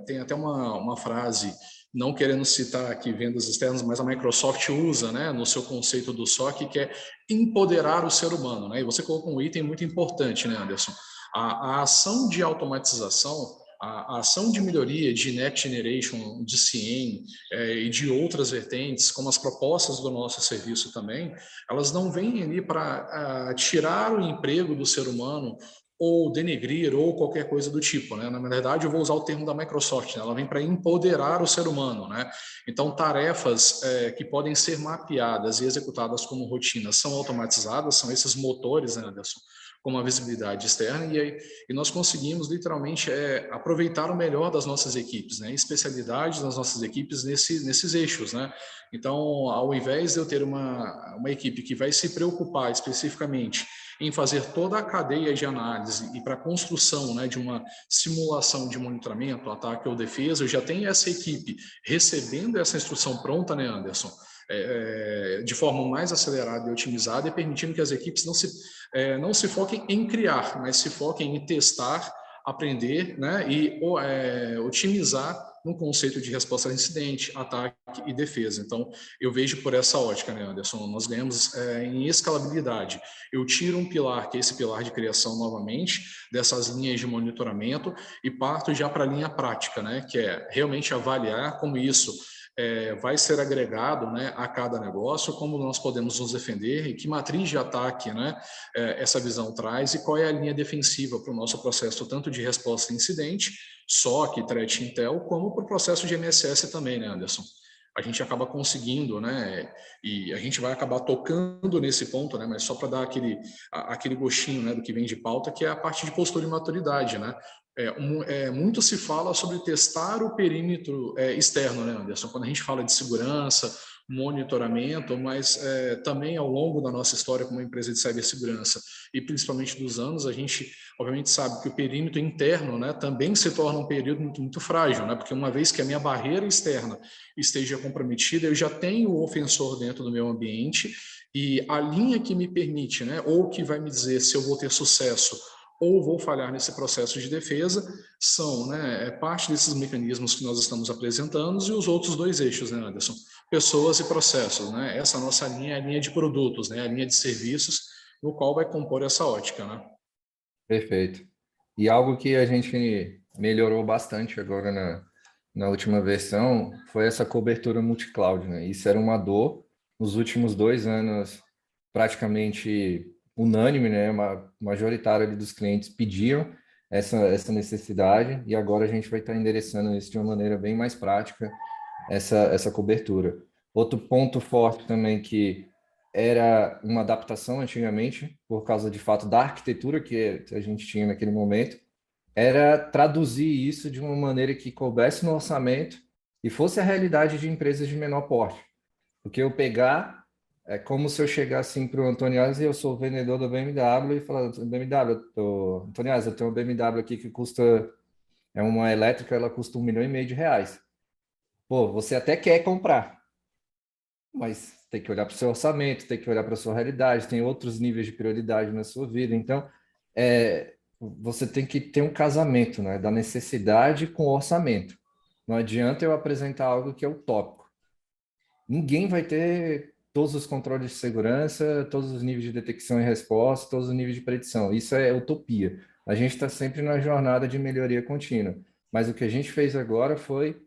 tem até uma frase, não querendo citar aqui vendas externas, mas a Microsoft usa, né, no seu conceito do SOC, que é empoderar o ser humano, né? E você colocou um item muito importante, né, Anderson? A ação de automatização, a ação de melhoria de Next Generation, de CIEM e de outras vertentes, como as propostas do nosso serviço também, elas não vêm ali para tirar o emprego do ser humano ou denegrir ou qualquer coisa do tipo, né? Na verdade, eu vou usar o termo da Microsoft, né? Ela vem para empoderar o ser humano, né? Então, tarefas que podem ser mapeadas e executadas como rotina são automatizadas, são esses motores, né, Anderson? Com uma visibilidade externa, e nós conseguimos literalmente aproveitar o melhor das nossas equipes, né? Especialidades das nossas equipes nesses eixos, né? Então, ao invés de eu ter uma equipe que vai se preocupar especificamente em fazer toda a cadeia de análise e para a construção, né, de uma simulação de monitoramento, ataque ou defesa, eu já tenho essa equipe recebendo essa instrução pronta, né, Anderson? De forma mais acelerada e otimizada e permitindo que as equipes não se foquem em criar, mas se foquem em testar, aprender, né, e otimizar no conceito de resposta a incidente, ataque e defesa. Então, eu vejo por essa ótica, né, Anderson? Nós ganhamos em escalabilidade. Eu tiro um pilar, que é esse pilar de criação novamente, dessas linhas de monitoramento, e parto já para a linha prática, né, que é realmente avaliar como isso vai ser agregado, né, a cada negócio, como nós podemos nos defender e que matriz de ataque, né, essa visão traz e qual é a linha defensiva para o nosso processo, tanto de resposta a incidente, SOC, Threat Intel, como para o processo de MSS também, né, Anderson? A gente acaba conseguindo, né, e a gente vai acabar tocando nesse ponto, né, mas só para dar aquele gostinho, né, do que vem de pauta, que é a parte de postura e maturidade, né? Muito se fala sobre testar o perímetro externo, né, Anderson? Quando a gente fala de segurança, monitoramento, mas também ao longo da nossa história como empresa de cibersegurança e principalmente dos anos, a gente obviamente sabe que o perímetro interno, né, também se torna um período muito, muito frágil, né, porque uma vez que a minha barreira externa esteja comprometida, eu já tenho o ofensor dentro do meu ambiente e a linha que me permite, né, ou que vai me dizer se eu vou ter sucesso ou vou falhar nesse processo de defesa, são, né, parte desses mecanismos que nós estamos apresentando e os outros dois eixos, né, Anderson? Pessoas e processos, né? Essa nossa linha é a linha de produtos, né, a linha de serviços, no qual vai compor essa ótica, né? Perfeito. E algo que a gente melhorou bastante agora na última versão foi essa cobertura multi-cloud, né? Isso era uma dor nos últimos 2 anos, praticamente unânime, né? Majoritária ali dos clientes pediam essa necessidade e agora a gente vai estar endereçando isso de uma maneira bem mais prática, essa cobertura. Outro ponto forte também que era uma adaptação antigamente, por causa de fato da arquitetura que a gente tinha naquele momento, era traduzir isso de uma maneira que coubesse no orçamento e fosse a realidade de empresas de menor porte. Porque eu pegar, é como se eu chegasse assim para o Antônio Alves e eu sou vendedor da BMW e falar, BMW, Antônio Alves, eu tenho uma BMW aqui que custa, é uma elétrica, ela custa R$ 1,5 milhão. Pô, você até quer comprar, mas tem que olhar para o seu orçamento, tem que olhar para a sua realidade, tem outros níveis de prioridade na sua vida. Então, você tem que ter um casamento, né, da necessidade com o orçamento. Não adianta eu apresentar algo que é utópico. Ninguém vai ter todos os controles de segurança, todos os níveis de detecção e resposta, todos os níveis de predição. Isso é utopia. A gente está sempre na jornada de melhoria contínua. Mas o que a gente fez agora foi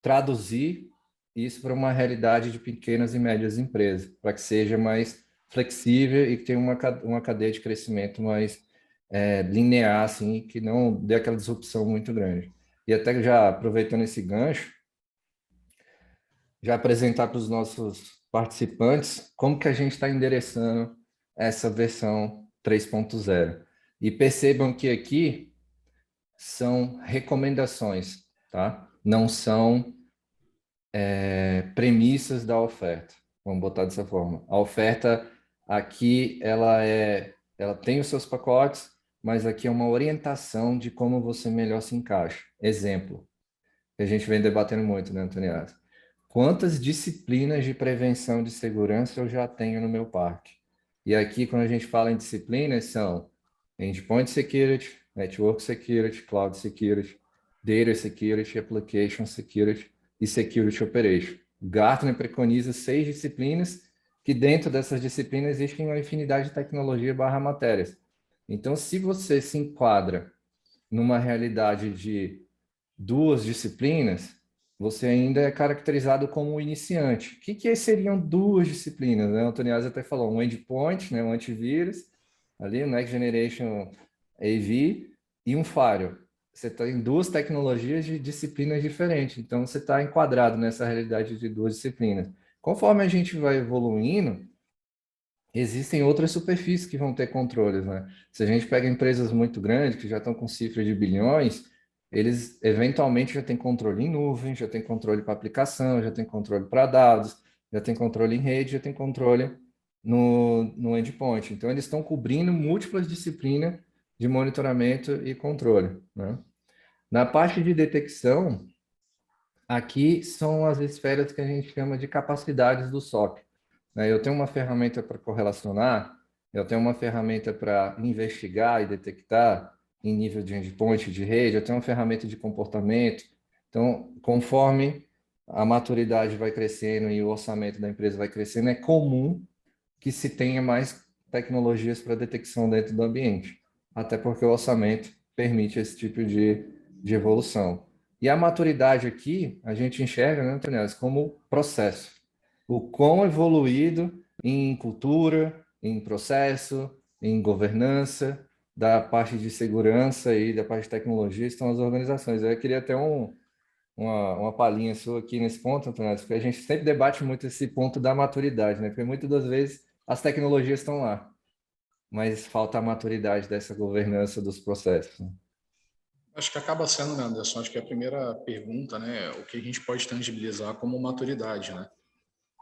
traduzir isso para uma realidade de pequenas e médias empresas, para que seja mais flexível e que tenha uma cadeia de crescimento mais linear, assim, que não dê aquela disrupção muito grande. E até já aproveitando esse gancho, já apresentar para os nossos participantes como que a gente está endereçando essa versão 3.0. E percebam que aqui são recomendações, tá? Não são premissas da oferta. Vamos botar dessa forma. A oferta aqui, ela tem os seus pacotes, mas aqui é uma orientação de como você melhor se encaixa. Exemplo, que a gente vem debatendo muito, né, Antoniado? Quantas disciplinas de prevenção de segurança eu já tenho no meu parque? E aqui, quando a gente fala em disciplinas, são Endpoint Security, Network Security, Cloud Security, Data Security, Application Security e Security Operation. Gartner preconiza 6 disciplinas, que dentro dessas disciplinas existem uma infinidade de tecnologia barra matérias. Então, se você se enquadra numa realidade de 2 disciplinas, você ainda é caracterizado como um iniciante. O que seriam 2 disciplinas, né? O Antoniazzi até falou, um endpoint, né? Um antivírus, ali, um Next Generation AV, e um firewall. Você tem 2 tecnologias de disciplinas diferentes, então você está enquadrado nessa realidade de 2 disciplinas. Conforme a gente vai evoluindo, existem outras superfícies que vão ter controles, né? Se a gente pega empresas muito grandes, que já estão com cifra de bilhões, eles eventualmente já têm controle em nuvem, já tem controle para aplicação, já tem controle para dados, já tem controle em rede, já tem controle no endpoint. Então, eles estão cobrindo múltiplas disciplinas de monitoramento e controle, né? Na parte de detecção, aqui são as esferas que a gente chama de capacidades do SOC, né? Eu tenho uma ferramenta para correlacionar, eu tenho uma ferramenta para investigar e detectar em nível de endpoint, de rede, eu tenho uma ferramenta de comportamento. Então, conforme a maturidade vai crescendo e o orçamento da empresa vai crescendo, é comum que se tenha mais tecnologias para detecção dentro do ambiente, até porque o orçamento permite esse tipo de evolução. E a maturidade aqui, a gente enxerga, né, Antônio, como processo. O quão evoluído em cultura, em processo, em governança, da parte de segurança e da parte de tecnologia estão as organizações. Eu queria ter uma palhinha sua aqui nesse ponto, Antônio, porque a gente sempre debate muito esse ponto da maturidade, né? Porque muitas das vezes as tecnologias estão lá, mas falta a maturidade dessa governança dos processos, né? Acho que acaba sendo, né, Anderson? Acho que a primeira pergunta, né, o que a gente pode tangibilizar como maturidade, né?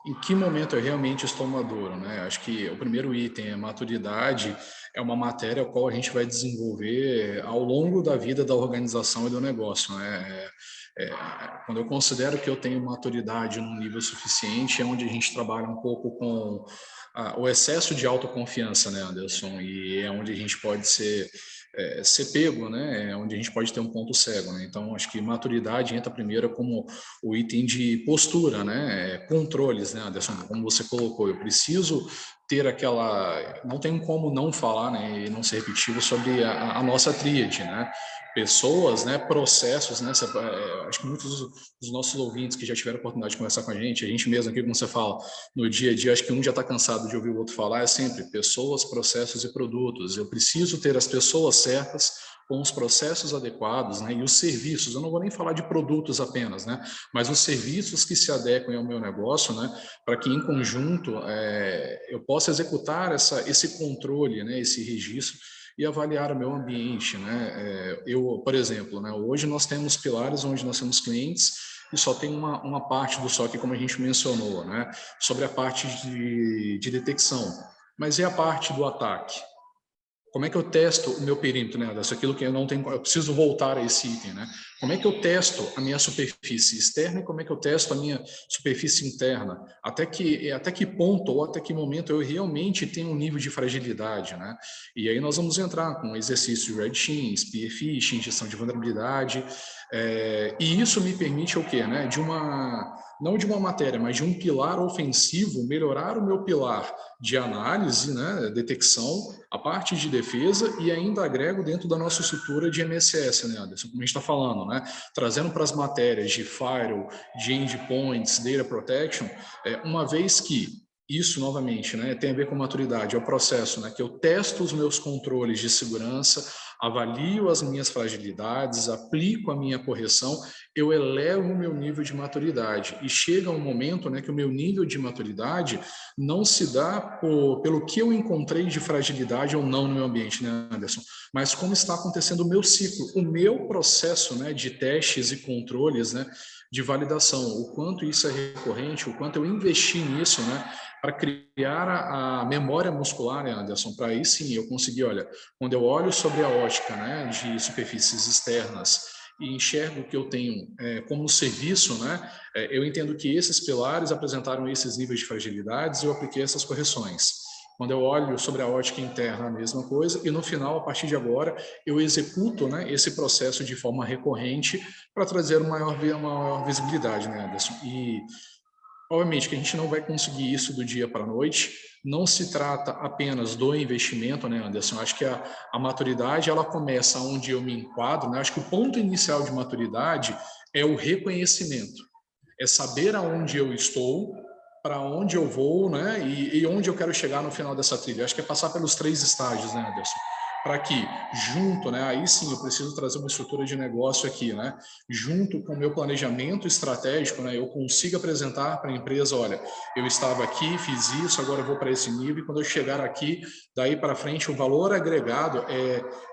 Em que momento eu realmente estou maduro, né? Acho que o primeiro item é maturidade, é uma matéria a qual a gente vai desenvolver ao longo da vida da organização e do negócio, né? Quando eu considero que eu tenho maturidade num nível suficiente, é onde a gente trabalha um pouco com o excesso de autoconfiança, né, Anderson? E é onde a gente pode ser pego, né? É onde a gente pode ter um ponto cego, né? Então, acho que maturidade entra primeiro como o item de postura, né? Controles, né, Anderson? Como você colocou, eu preciso ter aquela. Não tem como não falar, né? E não ser repetitivo sobre a nossa tríade, né? Pessoas, né? Processos, né? Acho que muitos dos nossos ouvintes que já tiveram a oportunidade de conversar com a gente mesmo aqui, como você fala, no dia a dia, acho que um já está cansado de ouvir o outro falar, é sempre pessoas, processos e produtos. Eu preciso ter as pessoas certas com os processos adequados, né, e os serviços, eu não vou nem falar de produtos apenas, né, mas os serviços que se adequem ao meu negócio, né, para que em conjunto eu possa executar esse controle, né, esse registro e avaliar o meu ambiente, né. Eu, por exemplo, né, hoje nós temos pilares onde nós temos clientes e só tem uma parte do SOC, como a gente mencionou, né, sobre a parte de detecção. Mas e a parte do ataque? Como é que eu testo o meu perímetro, né? Isso aquilo que eu não tenho, eu preciso voltar a esse item, né? Como é que eu testo a minha superfície externa e como é que eu testo a minha superfície interna? Até que ponto ou até que momento eu realmente tenho um nível de fragilidade, né? E aí nós vamos entrar com exercício de Red Team, Spear Phishing, gestão de vulnerabilidade, e isso me permite o quê, né? não de uma matéria, mas de um pilar ofensivo, melhorar o meu pilar de análise, né, detecção, a parte de defesa e ainda agrego dentro da nossa estrutura de MSS, né, Anderson, como a gente está falando, né, trazendo para as matérias de firewall, de endpoints, data protection, uma vez que isso, novamente, né, tem a ver com maturidade, é o processo, né, que eu testo os meus controles de segurança, avalio as minhas fragilidades, aplico a minha correção, eu elevo o meu nível de maturidade. E chega um momento, né, que o meu nível de maturidade não se dá pelo que eu encontrei de fragilidade ou não no meu ambiente, né, Anderson? Mas como está acontecendo o meu ciclo, o meu processo, né, de testes e controles, né, de validação, o quanto isso é recorrente, o quanto eu investi nisso, né, para criar a memória muscular, né, Anderson, para aí sim eu conseguir, olha, quando eu olho sobre a ótica, né, de superfícies externas e enxergo que eu tenho como serviço, né, eu entendo que esses pilares apresentaram esses níveis de fragilidades e eu apliquei essas correções. Quando eu olho sobre a ótica interna, a mesma coisa, e no final, a partir de agora, eu executo, né, esse processo de forma recorrente para trazer uma maior visibilidade, né, Anderson? E obviamente que a gente não vai conseguir isso do dia para a noite, não se trata apenas do investimento, né, Anderson? Acho que a maturidade, ela começa onde eu me enquadro, né? Acho que o ponto inicial de maturidade é o reconhecimento, é saber aonde eu estou, para onde eu vou, né, e onde eu quero chegar no final dessa trilha. Acho que é passar pelos 3 estágios, né, Anderson? Para que, junto, né, aí sim eu preciso trazer uma estrutura de negócio aqui, né, junto com o meu planejamento estratégico, né, eu consigo apresentar para a empresa, olha, eu estava aqui, fiz isso, agora eu vou para esse nível, e quando eu chegar aqui, daí para frente, o valor agregado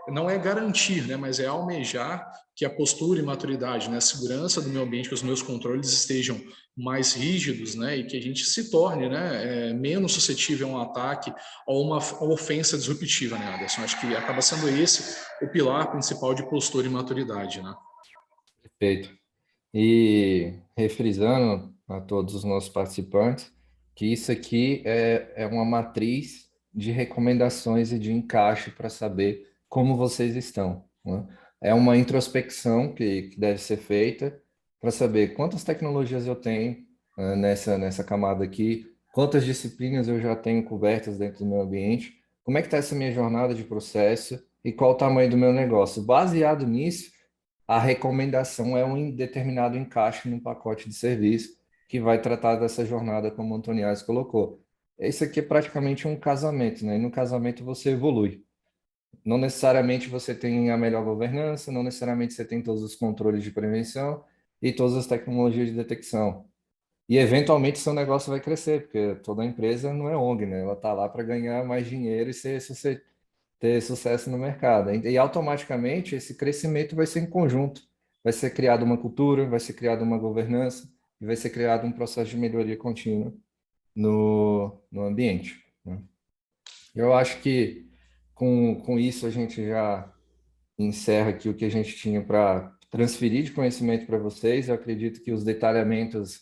não é garantir, né, mas é almejar que a postura e maturidade, né, a segurança do meu ambiente, que os meus controles estejam mais rígidos, né, e que a gente se torne, né, menos suscetível a um ataque ou uma ofensa disruptiva, né, Anderson? Acho que acaba sendo esse o pilar principal de postura e maturidade, né? Perfeito. E refrisando a todos os nossos participantes que isso aqui é uma matriz de recomendações e de encaixe para saber como vocês estão, né? É uma introspecção que deve ser feita para saber quantas tecnologias eu tenho nessa camada aqui, quantas disciplinas eu já tenho cobertas dentro do meu ambiente, como é que está essa minha jornada de processo e qual o tamanho do meu negócio. Baseado nisso, a recomendação é um determinado encaixe num pacote de serviço que vai tratar dessa jornada, como o Antoniazzi colocou. Esse aqui é praticamente um casamento, né? E no casamento você evolui. Não necessariamente você tem a melhor governança, não necessariamente você tem todos os controles de prevenção e todas as tecnologias de detecção. E eventualmente seu negócio vai crescer, porque toda empresa não é ONG, né? Ela está lá para ganhar mais dinheiro e ter sucesso no mercado. E automaticamente esse crescimento vai ser em conjunto. Vai ser criada uma cultura, vai ser criada uma governança e vai ser criado um processo de melhoria contínua no ambiente, né? Eu acho que com isso a gente já encerra aqui o que a gente tinha para transferir de conhecimento para vocês. Eu acredito que os detalhamentos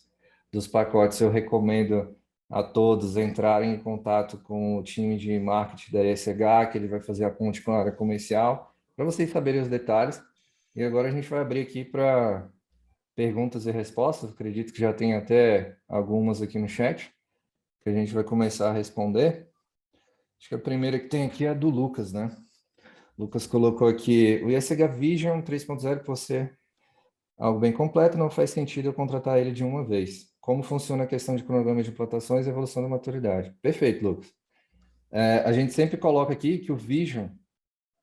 dos pacotes eu recomendo a todos entrarem em contato com o time de marketing da ESH, que ele vai fazer a ponte com a área comercial, para vocês saberem os detalhes. E agora a gente vai abrir aqui para perguntas e respostas. Eu acredito que já tem até algumas aqui no chat, que a gente vai começar a responder. Acho que a primeira que tem aqui é a do Lucas, né? Lucas colocou aqui, o ISH Vision 3.0 por ser algo bem completo, não faz sentido eu contratar ele de uma vez. Como funciona a questão de cronograma de implantações e evolução da maturidade? Perfeito, Lucas. A gente sempre coloca aqui que o Vision,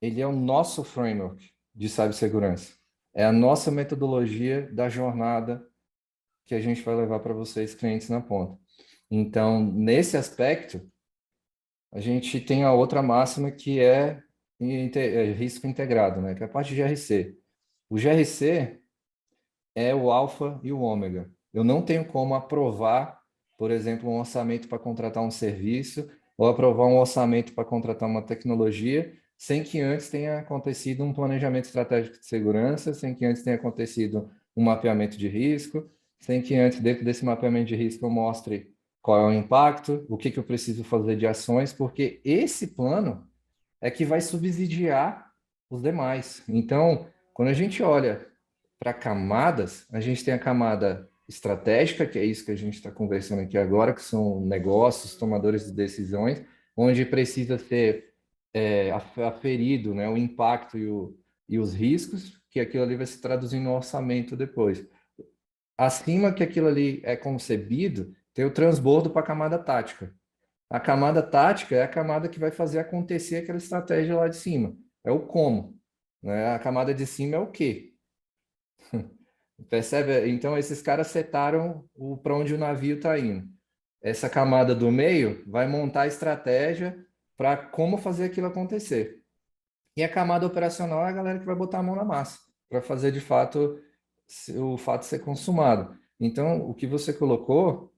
ele é o nosso framework de cibersegurança. É a nossa metodologia da jornada que a gente vai levar para vocês, clientes na ponta. Então, nesse aspecto, a gente tem a outra máxima que é risco integrado, né? Que é a parte de GRC. O GRC é o alfa e o ômega. Eu não tenho como aprovar, por exemplo, um orçamento para contratar um serviço ou aprovar um orçamento para contratar uma tecnologia sem que antes tenha acontecido um planejamento estratégico de segurança, sem que antes tenha acontecido um mapeamento de risco, sem que antes, dentro desse mapeamento de risco, eu mostre qual é o impacto, o que que eu preciso fazer de ações, porque esse plano é que vai subsidiar os demais. Então, quando a gente olha para camadas, a gente tem a camada estratégica, que é isso que a gente está conversando aqui agora, que são negócios, tomadores de decisões, onde precisa ser aferido, né, o impacto e os riscos, que aquilo ali vai se traduzir no orçamento depois. Acima que aquilo ali é concebido, tem o transbordo para a camada tática. A camada tática é a camada que vai fazer acontecer aquela estratégia lá de cima. É o como, né? A camada de cima é o quê. Percebe? Então, esses caras setaram para onde o navio está indo. Essa camada do meio vai montar a estratégia para como fazer aquilo acontecer. E a camada operacional é a galera que vai botar a mão na massa para fazer de fato o fato ser consumado. Então, o que você colocou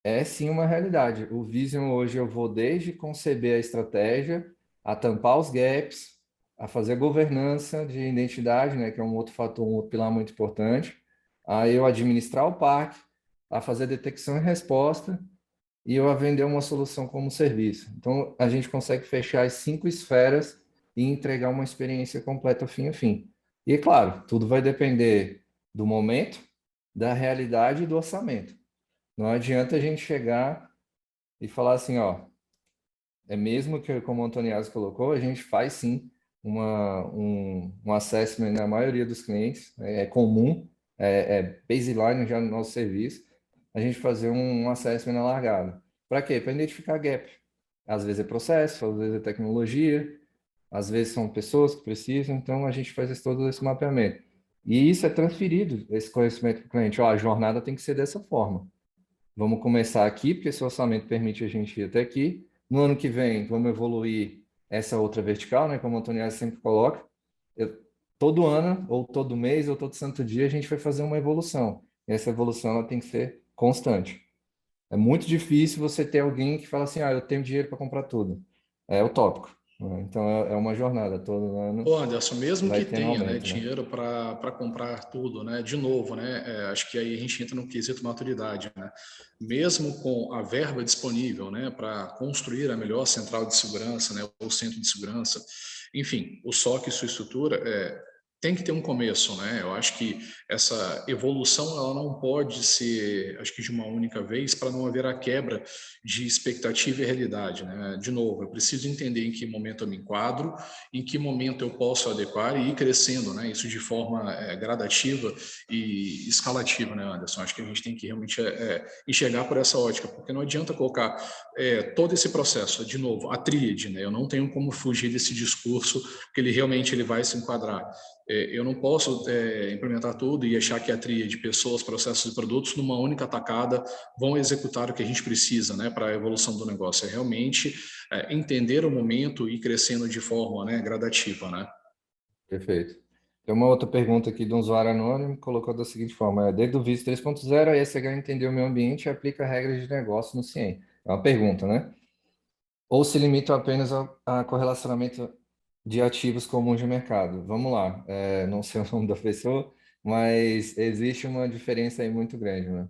é sim uma realidade. O Vision hoje eu vou desde conceber a estratégia, a tampar os gaps, a fazer governança de identidade, né, que é um outro fator, um outro pilar muito importante, a eu administrar o parque, a fazer detecção e resposta e eu a vender uma solução como serviço. Então, a gente consegue fechar as 5 esferas e entregar uma experiência completa fim a fim. E, é claro, tudo vai depender do momento, da realidade e do orçamento. Não adianta a gente chegar e falar assim, ó, é mesmo que, como o Antoniazzi colocou, a gente faz sim um assessment na maioria dos clientes, é comum, é baseline já no nosso serviço, a gente fazer um assessment na largada. Para quê? Para identificar gap. Às vezes é processo, às vezes é tecnologia, às vezes são pessoas que precisam, então a gente faz todo esse mapeamento. E isso é transferido, esse conhecimento para o cliente. Ó, a jornada tem que ser dessa forma. Vamos começar aqui, porque esse orçamento permite a gente ir até aqui. No ano que vem, vamos evoluir essa outra vertical, né? Como o Antoniel sempre coloca. Todo ano, ou todo mês, ou todo santo dia, a gente vai fazer uma evolução. E essa evolução ela tem que ser constante. É muito difícil você ter alguém que fala assim, ah, eu tenho dinheiro para comprar tudo. É utópico, né? Então, é uma jornada. Todo ano Ô Anderson, mesmo vai que tendo tenha, né, aumento, né? dinheiro para comprar tudo, né, de novo, né, acho que aí a gente entra no quesito maturidade, né, mesmo com a verba disponível, né, para construir a melhor central de segurança, né, ou centro de segurança, enfim, o SOC e sua estrutura tem que ter um começo, né? Eu acho que essa evolução ela não pode ser, acho que de uma única vez, para não haver a quebra de expectativa e realidade, né? De novo, eu preciso entender em que momento eu me enquadro, em que momento eu posso adequar e ir crescendo, né? Isso de forma gradativa e escalativa, né, Anderson? Acho que a gente tem que realmente enxergar por essa ótica, porque não adianta colocar todo esse processo, de novo, a tríade, né? Eu não tenho como fugir desse discurso, que ele realmente ele vai se enquadrar. Eu não posso implementar tudo e achar que a tríade de pessoas, processos e produtos, numa única tacada, vão executar o que a gente precisa, né, para a evolução do negócio. É realmente entender o momento e ir crescendo de forma, né, gradativa, né? Perfeito. Tem uma outra pergunta aqui de um usuário anônimo, colocou da seguinte forma: desde o Vício 3.0, a ESH entendeu o meio ambiente e aplica regras de negócio no CIEM. É uma pergunta, né? Ou se limita apenas a correlacionamento de ativos comuns de mercado? Vamos lá, não sei o nome da pessoa, mas existe uma diferença aí muito grande, né?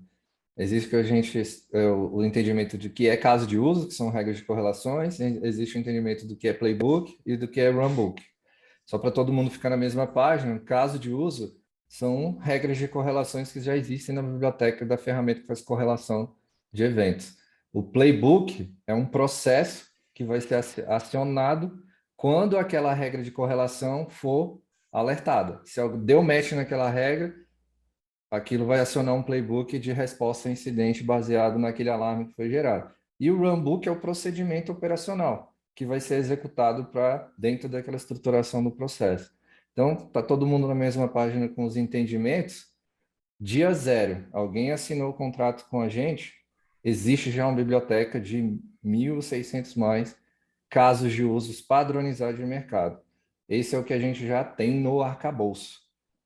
Existe que a gente, o entendimento de que é caso de uso, que são regras de correlações, e existe o entendimento do que é playbook e do que é runbook. Só para todo mundo ficar na mesma página, caso de uso são regras de correlações que já existem na biblioteca da ferramenta que faz correlação de eventos. O playbook é um processo que vai ser acionado quando aquela regra de correlação for alertada. Se deu match naquela regra, aquilo vai acionar um playbook de resposta a incidente baseado naquele alarme que foi gerado. E o runbook é o procedimento operacional, que vai ser executado para dentro daquela estruturação do processo. Então, está todo mundo na mesma página com os entendimentos. Dia zero, alguém assinou o contrato com a gente, existe já uma biblioteca de 1.600 mais casos de usos padronizados de mercado. Esse é o que a gente já tem no arcabouço.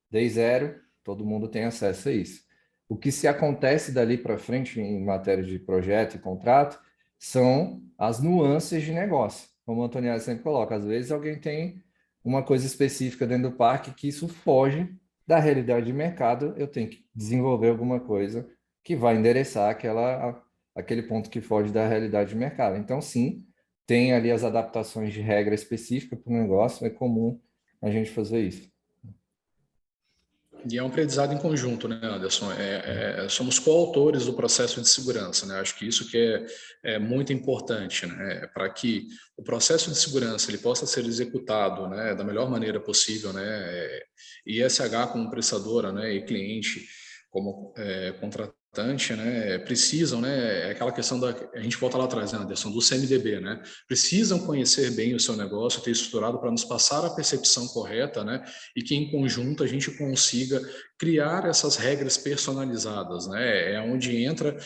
Day zero, todo mundo tem acesso a isso. O que se acontece dali para frente em matéria de projeto e contrato são as nuances de negócio. Como o Antoniel sempre coloca, às vezes alguém tem uma coisa específica dentro do parque que isso foge da realidade de mercado, eu tenho que desenvolver alguma coisa que vai endereçar aquele ponto que foge da realidade de mercado. Então, sim, tem ali as adaptações de regra específica para o negócio, é comum a gente fazer isso. E é um aprendizado em conjunto, né, Anderson? Somos coautores do processo de segurança, né? Acho que isso que é muito importante, né? Para que o processo de segurança ele possa ser executado, né, da melhor maneira possível, né? ISH como prestadora, né, e cliente como contratante, né, precisam, né, é aquela questão a gente volta lá atrás, né, Anderson, do CMDB, né? Precisam conhecer bem o seu negócio, ter estruturado para nos passar a percepção correta, né? E que em conjunto a gente consiga criar essas regras personalizadas, né? É onde entra,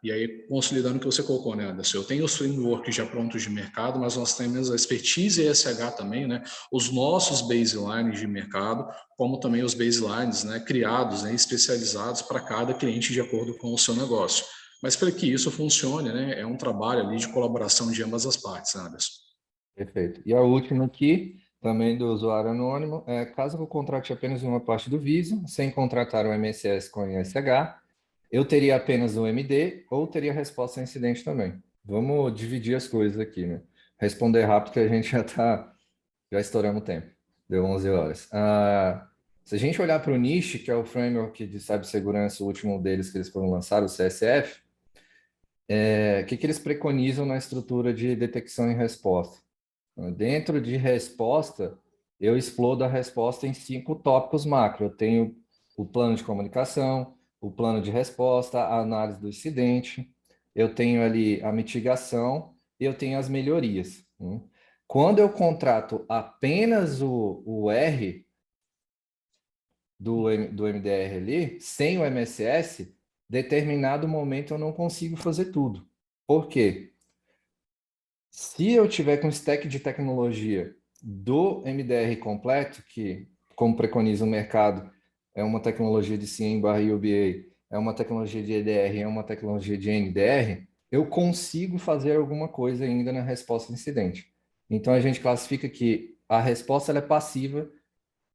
e aí consolidando o que você colocou, né, Anderson? Eu tenho os frameworks já prontos de mercado, mas nós temos a expertise ESH também, né? Os nossos baselines de mercado, como também os baselines, né, criados, né, especializados para cada cliente de acordo com o seu negócio. Mas para que isso funcione, né, é um trabalho ali de colaboração de ambas as partes, né, Anderson? Perfeito. E a última aqui, também do usuário anônimo, é caso eu contrate apenas uma parte do Visa, sem contratar o MSS com ISH, eu teria apenas o MD ou teria resposta a incidente também. Vamos dividir as coisas aqui, né? Responder rápido que a gente já estouramos o tempo. Deu 11 horas. Se a gente olhar para o NIST, que é o framework de cibersegurança, o último deles que eles foram lançar, o CSF, o que eles preconizam na estrutura de detecção e resposta? Dentro de resposta, eu explodo a resposta em 5 tópicos macro. Eu tenho o plano de comunicação, o plano de resposta, a análise do incidente, eu tenho ali a mitigação e eu tenho as melhorias. Quando eu contrato apenas o R do MDR ali, sem o MSS, determinado momento eu não consigo fazer tudo. Por quê? Se eu tiver com stack de tecnologia do MDR completo, que, como preconiza o mercado, é uma tecnologia de CIEM/UBA, é uma tecnologia de EDR, é uma tecnologia de NDR, eu consigo fazer alguma coisa ainda na resposta ao incidente. Então, a gente classifica que a resposta ela é passiva,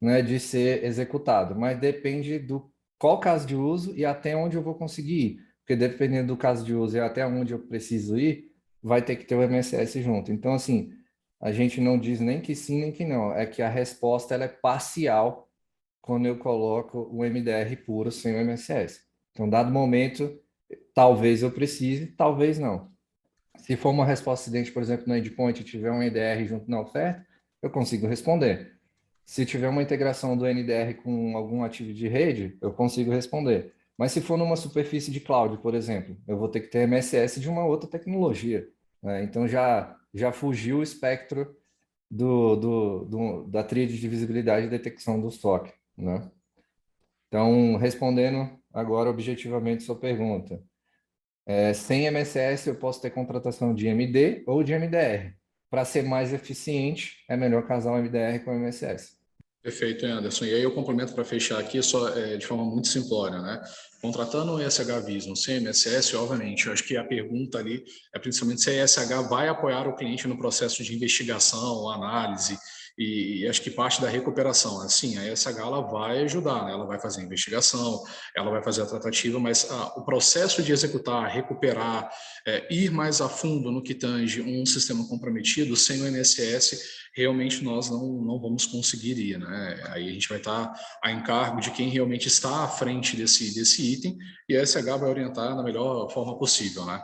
né, de ser executado, mas depende do qual caso de uso e até onde eu vou conseguir ir. Porque dependendo do caso de uso e até onde eu preciso ir, vai ter que ter o MSS junto. Então, assim, a gente não diz nem que sim, nem que não. É que a resposta ela é parcial quando eu coloco o MDR puro sem o MSS. Então, dado momento, talvez eu precise, talvez não. Se for uma resposta acidente, por exemplo, no endpoint e tiver um EDR junto na oferta, eu consigo responder. Se tiver uma integração do NDR com algum ativo de rede, eu consigo responder. Mas se for numa superfície de cloud, por exemplo, eu vou ter que ter MSS de uma outra tecnologia, né? Então já fugiu o espectro da tríade de visibilidade e detecção do SOC, né? Então, respondendo agora objetivamente sua pergunta, sem MSS eu posso ter contratação de MD ou de MDR. Para ser mais eficiente, é melhor casar o MDR com o MSS. Perfeito, Anderson. E aí eu complemento para fechar aqui só de forma muito simplória, né? Contratando o ESH Vision sem MSS, obviamente, eu acho que a pergunta ali é principalmente se a ESH vai apoiar o cliente no processo de investigação, análise e acho que parte da recuperação. Assim, a ESH ela vai ajudar, né? Ela vai fazer a investigação, ela vai fazer a tratativa, mas o processo de executar, recuperar, ir mais a fundo no que tange um sistema comprometido sem o MSS, realmente nós não vamos conseguir ir, né? Aí a gente vai estar a encargo de quem realmente está à frente desse item e a SH vai orientar da melhor forma possível, né?